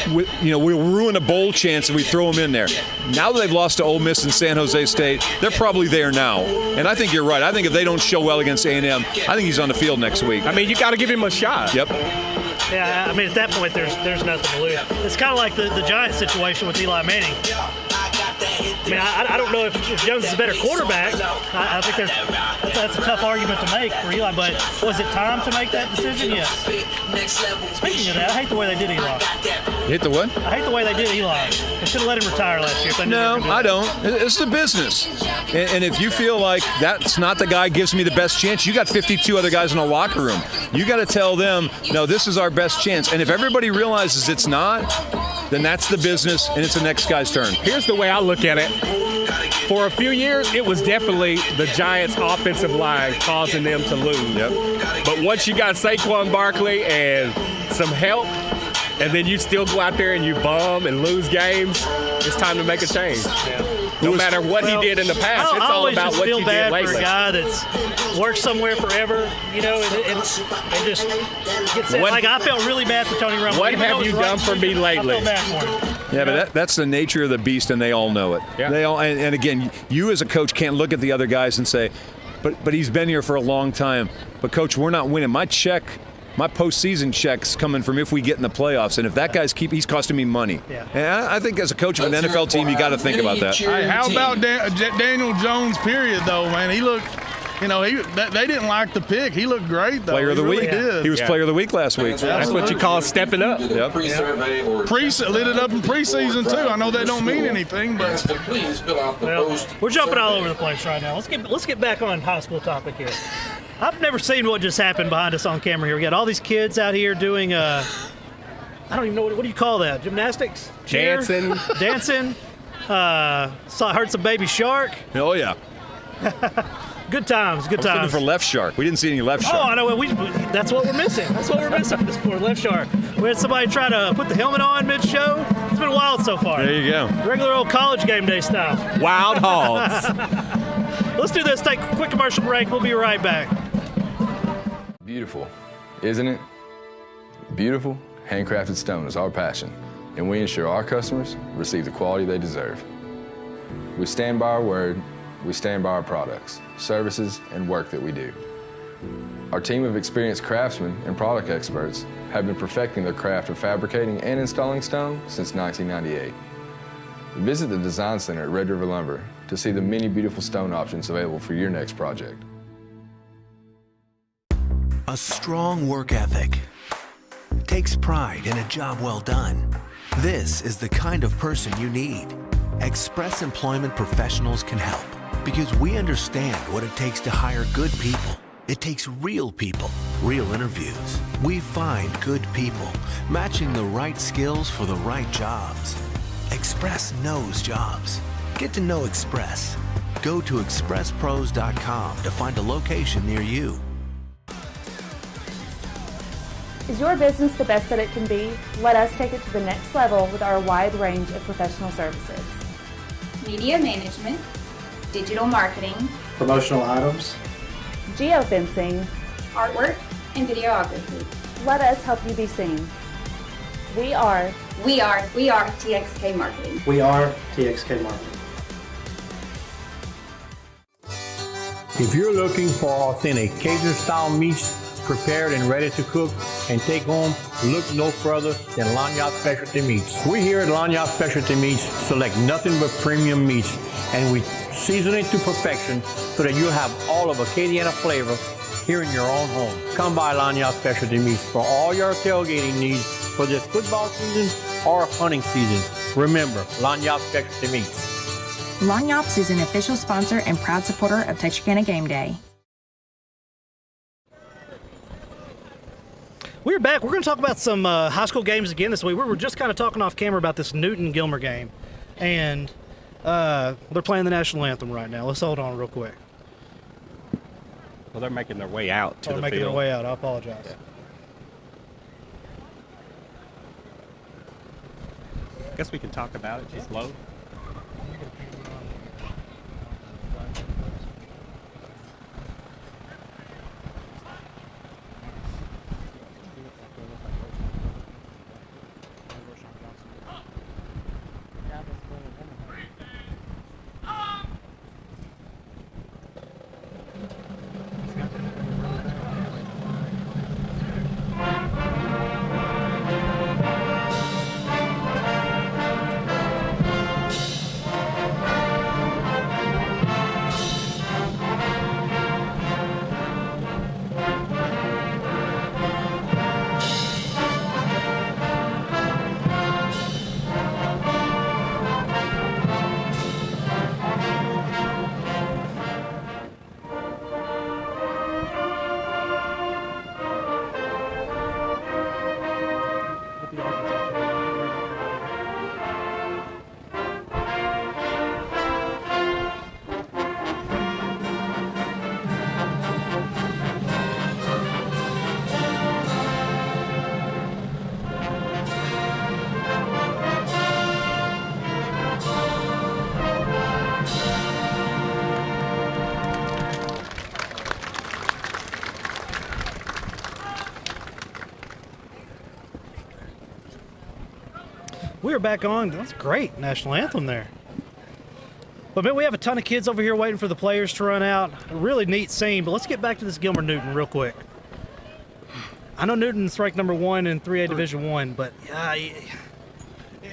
we'll ruin a bowl chance if we throw him in there. Now that they've lost to Ole Miss and San Jose State, they're probably there now. And I think you're right. I think if they don't show well against A&M, I think he's on the field next week. I mean, you got to give him a shot. Yep. Yeah, I mean, at that point, there's nothing to lose. It's kind of like the Giants situation with Eli Manning. I mean, I don't know if Jones is a better quarterback. I think that's a tough argument to make for Eli, but was it time to make that decision? Yes. Speaking of that, I hate the way they did Eli. You hate the what? I hate the way they did Eli. They should have let him retire last year. No, I don't. It's the business. And if you feel like that's not the guy gives me the best chance, you got 52 other guys in the locker room. You got to tell them, no, this is our best chance. And if everybody realizes it's not, then that's the business, and it's the next guy's turn. Here's the way I look at it. For a few years, it was definitely the Giants' offensive line causing them to lose. Yep. But once you got Saquon Barkley and some help, and then you still go out there and you bum and lose games, it's time to make a change. No matter what he did in the past, it's all about what you did lately. I always just feel bad for a guy that's worked somewhere forever, and just gets it. Like, I felt really bad for Tony Romo. What have you done for me lately? I feel bad for him. Yeah, but that's the nature of the beast, and they all know it. Yeah. They all, and again, you as a coach can't look at the other guys and say, but he's been here for a long time. But, Coach, we're not winning. My postseason check's coming from if we get in the playoffs, and if that guy's he's costing me money. Yeah. And I think as a coach of an NFL team, you got to think about that. Hey, how about Daniel Jones? Period, though, man. He looked. They didn't like the pick. He looked great, though. Player of the week. Really did. He was Player of the Week last week. That's what you call stepping up. Yep. Lit it up in preseason, too. I know that don't mean anything, but we're jumping all over the place right now. Let's get back on high school topic here. I've never seen what just happened behind us on camera here. We got all these kids out here doing, I don't even know, what do you call that? Gymnastics? Cheer? Dancing. Heard some Baby Shark. Oh, yeah. Good times, good I was looking times. for left shark. We didn't see any left shark. Oh, I know. That's what we're missing. That's what we're missing for this poor left shark. We had somebody try to put the helmet on mid-show. It's been wild so far. There you go. Regular old college game day style. Wild hogs. Let's do this. Take a quick commercial break. We'll be right back. Beautiful, isn't it? Beautiful, handcrafted stone is our passion, and we ensure our customers receive the quality they deserve. We stand by our word, we stand by our products, services, and work that we do. Our team of experienced craftsmen and product experts have been perfecting their craft of fabricating and installing stone since 1998. Visit the Design Center at Red River Lumber to see the many beautiful stone options available for your next project. A strong work ethic takes pride in a job well done. This is the kind of person you need. Express Employment Professionals can help because we understand what it takes to hire good people. It takes real people, real interviews. We find good people, matching the right skills for the right jobs. Express knows jobs. Get to know Express. Go to expresspros.com to find a location near you. Is your business the best that it can be? Let us take it to the next level with our wide range of professional services. Media management, digital marketing, Promotional items. Geofencing. artwork, and videography. Let us help you be seen. We are TXK Marketing. We are TXK Marketing. If you're looking for authentic Cajun-style meats prepared and ready to cook and take home, look no further than Lanyard Specialty Meats. We here at Lanyard Specialty Meats select nothing but premium meats, and we season it to perfection so that you'll have all of Acadiana flavor here in your own home. Come by Lanyard Specialty Meats for all your tailgating needs for this football season or hunting season. Remember, Lanyard Specialty Meats. Lanyards is an official sponsor and proud supporter of Texarkana Gameday. We're back. We're going to talk about some high school games again this week. We were just kind of talking off camera about this Newton-Gilmer game, and they're playing the national anthem right now. Let's hold on real quick. Well, they're making their way out to the field. They're making their way out. I apologize. Yeah. I guess we can talk about it. Just load. We are back on. That's great. National anthem there. But man, we have a ton of kids over here waiting for the players to run out. A really neat scene, but let's get back to this Gilmer Newton real quick. I know Newton's ranked number 1 in 3A Division I, but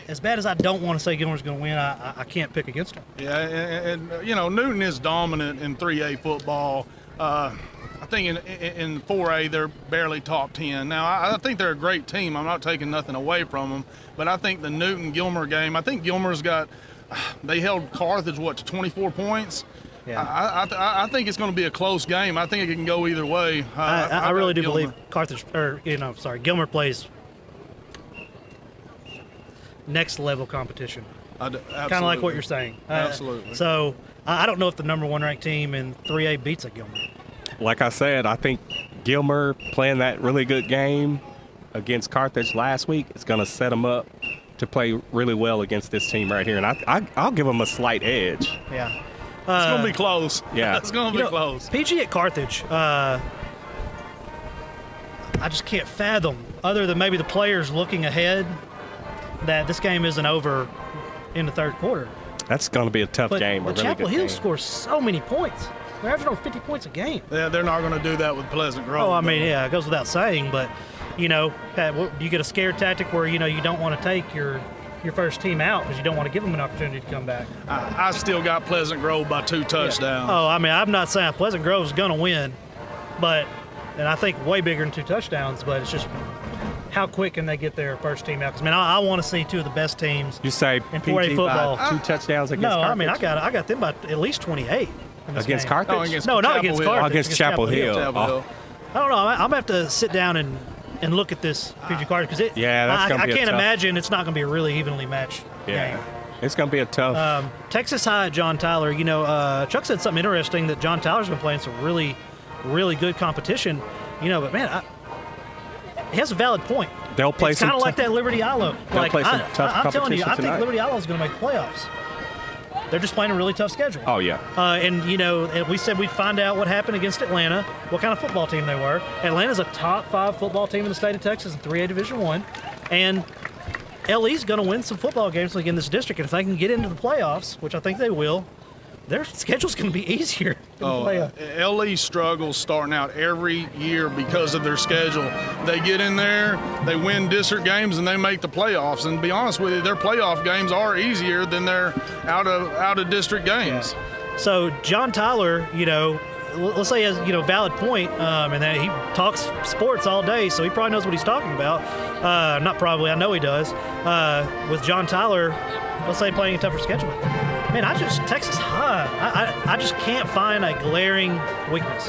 as bad as I don't want to say Gilmer's going to win, I can't pick against them. Yeah, and you know, Newton is dominant in 3A football. I think in 4A they're barely top 10. Now, I think they're a great team. I'm not taking nothing away from them, but I think the Newton-Gilmer game, I think Gilmer's got, they held Carthage, what, to 24 points? Yeah. I think it's going to be a close game. I think it can go either way. I really do believe Gilmer plays next level competition. Kind of like what you're saying. Absolutely. So I don't know if the number 1 ranked team in 3A beats a Gilmer. Like I said, I think Gilmer playing that really good game against Carthage last week is going to set them up to play really well against this team right here. And I'll give them a slight edge. Yeah. It's going to be close. Yeah. It's going to be close. PG at Carthage, I just can't fathom, other than maybe the players looking ahead, that this game isn't over in the third quarter. That's going to be a tough game. But Chapel Hill scores so many points. They're averaging over 50 points a game. Yeah, they're not going to do that with Pleasant Grove. Oh, I mean, yeah, it goes without saying, but, you know, you get a scare tactic where, you know, you don't want to take your first team out because you don't want to give them an opportunity to come back. I still got Pleasant Grove by 2 touchdowns. Oh, I mean, I'm not saying Pleasant Grove's going to win, and I think way bigger than 2 touchdowns, but it's just how quick can they get their first team out? Because, man, I want to see 2 of the best teams you say in 4A football. By 2 touchdowns against Carthage? No, I mean, I got them by at least 28. Against Carthage? No, not against Carthage. Oh, against Chapel Hill. I don't know. I'm going to have to sit down and look at this PG Carthage because that's going to be I can't imagine it's not going to be a really evenly matched game. It's going to be a tough. Texas High at John Tyler. You know, Chuck said something interesting that John Tyler's been playing some really, really good competition. You know, but man, he has a valid point. They'll play it's kind of like that Liberty Islo. They'll play some tough I'm telling you, I tonight. think Liberty Islo is going to make the playoffs. They're just playing a really tough schedule. Oh, yeah. And, you know, we said we'd find out what happened against Atlanta, what kind of football team they were. Atlanta's a top 5 football team in the state of Texas in 3A Division I. And LE's going to win some football games in this district. And if they can get into the playoffs, which I think they will, their schedule's going to be easier. LE struggles starting out every year because of their schedule. They get in there, they win district games, and they make the playoffs. And to be honest with you, their playoff games are easier than their out of district games. Yeah. So John Tyler, you know, let's say has valid point, and that he talks sports all day, so he probably knows what he's talking about. Not probably, I know he does. With John Tyler, let's say playing a tougher schedule. Man, Texas High, I just can't find a glaring weakness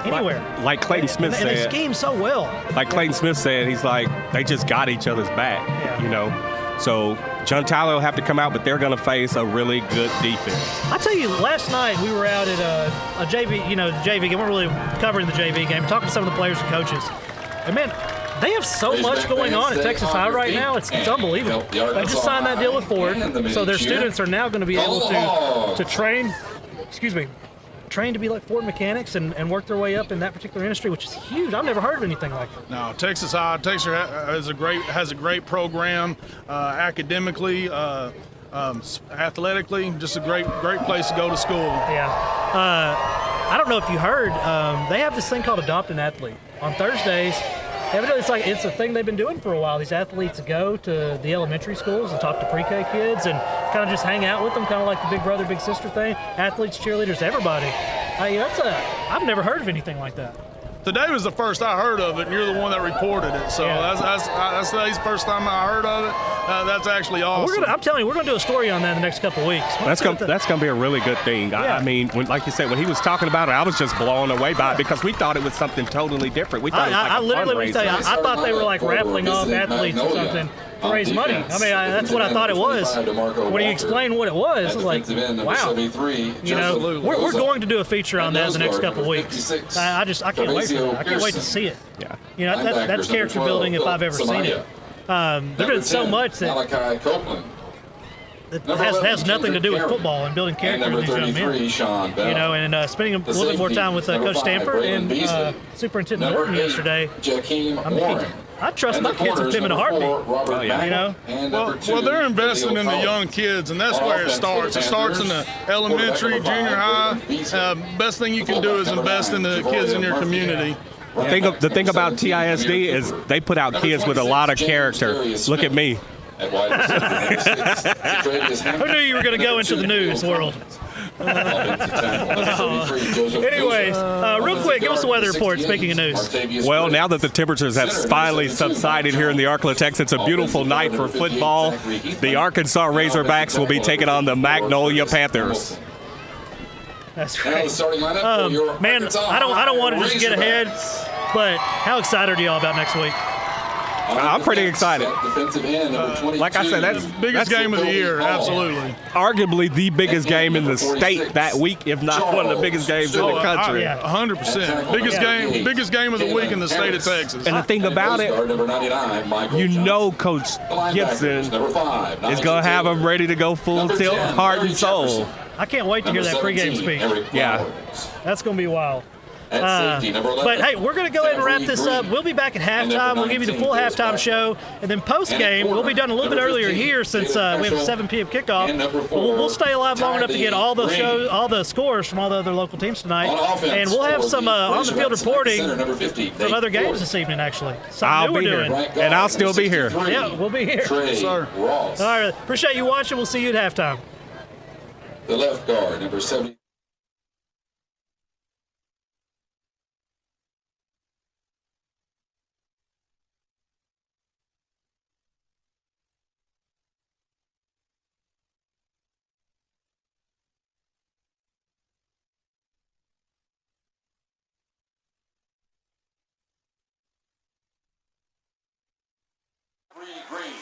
anywhere. Like Clayton Smith said. And they scheme so well. Like Clayton Smith said, he's like, they just got each other's back, you know. So John Tyler will have to come out, but they're going to face a really good defense. I tell you, last night we were out at a JV, the JV game. We're really covering the JV game, talking to some of the players and coaches. And, man, they have so much going on at Texas High right now. It's unbelievable. They just signed that deal with Ford, so their students are now going to be able to train to be like Ford mechanics and work their way up in that particular industry, which is huge. I've never heard of anything like that. No, Texas has a great program academically, athletically, just a great place to go to school. Yeah. I don't know if you heard, they have this thing called Adopt an Athlete. On Thursdays, it's a thing they've been doing for a while. These athletes go to the elementary schools and talk to pre-K kids and kind of just hang out with them, kind of like the big brother, big sister thing. Athletes, cheerleaders, everybody. I've never heard of anything like that. Today was the first I heard of it, and you're the one that reported it. So that's the first time I heard of it. That's actually awesome. I'm telling you, we're going to do a story on that in the next couple of weeks. That's going to be a really good thing. Yeah. I mean, like you said, when he was talking about it, I was just blown away by it because we thought it was something totally different. We thought it was like I literally I thought they were like raffling off athletes or something to raise money. I mean, that's what I thought it was. When you explained what it was, I was like, wow. You know, we're going to do a feature on that in the next couple of weeks. I can't wait for that. I can't wait to see it. Yeah. You know, that's character building if I've ever seen it. They're doing so much that it has nothing to do with football and building character in these young men. You know, and spending a little bit more time with Coach Stanford and Superintendent Morton yesterday. I trust my kids with them in a heartbeat. You know? Well, they're investing in the young kids, and that's where it starts. It starts in the elementary, junior high. Best thing you can do is invest in the kids in your community. The thing about TISD is they put out kids with a lot of character. Look at me. Who knew you were going to go into the news world? Anyways, real quick, give us the weather report, speaking of news. Well, now that the temperatures have finally subsided here in the Arklatex, it's a beautiful night for football. The Arkansas Razorbacks will be taking on the Magnolia Panthers. That's great. Man, I don't want to just get ahead, but how excited are y'all about next week? I'm pretty excited. Like I said, that's biggest game of the year, absolutely. Arguably the biggest game in the state that week, if not one of the biggest games in the country. 100%. Biggest game of the week in the state of Texas. And the thing about it, you know Coach Gibson is going to have them ready to go full tilt, heart and soul. I can't wait to hear that pregame speech. Yeah. That's going to be wild. But hey, we're going to go ahead and wrap this up. We'll be back at halftime. We'll give you the full halftime show, and then post game we'll be done a little bit earlier here since we have a 7 p.m. kickoff. But we'll stay alive long enough to get all the scores from all the other local teams tonight, and we'll have some on-the-field reporting from other games this evening. Actually, I'll be here, and I'll still be here. Yeah, we'll be here. Yes, sir. All right, appreciate you watching. We'll see you at halftime. The left guard, number 70. Green.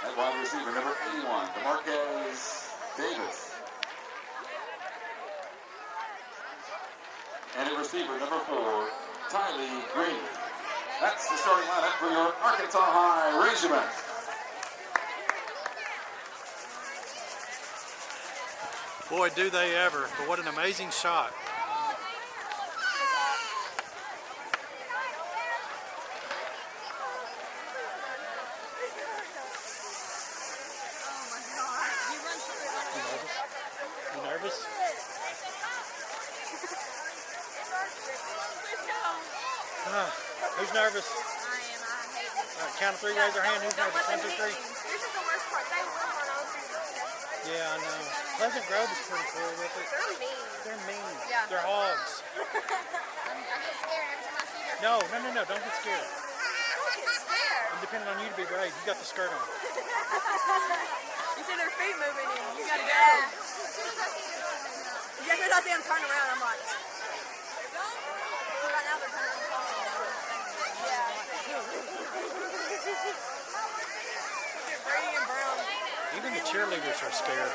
That wide receiver, number 81, DeMarquez Davis. And at receiver, number 4, Tylee Green. That's the starting lineup for your Arkansas High Regiment. Boy, do they ever. But what an amazing shot. Who's nervous? I am. I hate this. Count of 3, raise your hand. Who's nervous? 1, 2, 3. This is the worst part. They will run over. Yeah, I know. Pleasant Grove is pretty cool with it. They're mean. They're mean. Yeah. They're hogs. I get scared every time I see them. No. Don't get scared. Don't get scared. I'm depending on you to be brave. You got the skirt on. You see their feet moving and you gotta go. As soon as I see them turn around, I'm like, right now they're turning around. Brady and Brown. Even the cheerleaders are scared.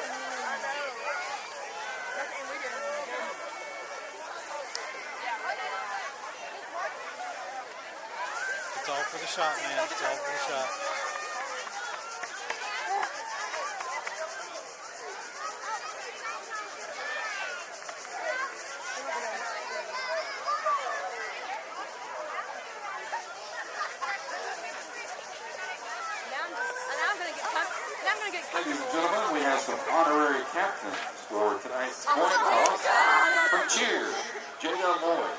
It's all for the shot, man. It's all for the shot. Ladies and gentlemen, we have some honorary captains for tonight's coin toss. From cheer, Jada Lloyd.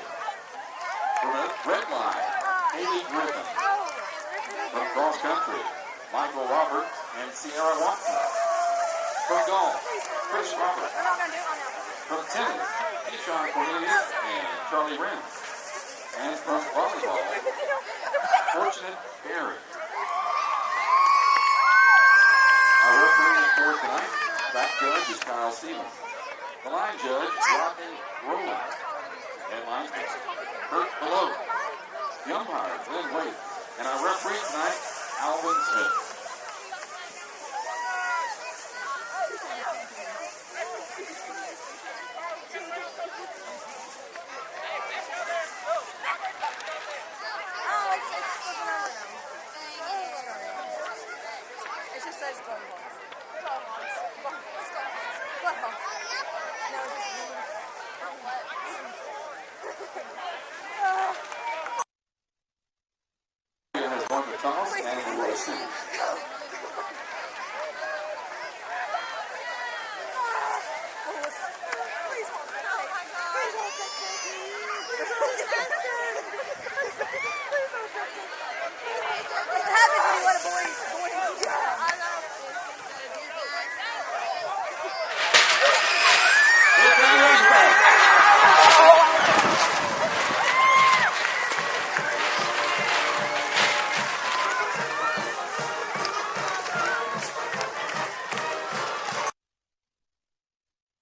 From red line, Haley Griffin. From cross country, Michael Roberts and Sierra Watson. From golf, Chris Roberts. From tennis, Keyshawn Cornelius and Charlie Wren. And from volleyball, Fortunate Barry. Our referee for tonight, back judge is Kyle Stevens. The line judge, Rodney Rowland. And linesman, Kurt Below. The umpire, Glenn Waits. And our referee tonight, Alvin Smith.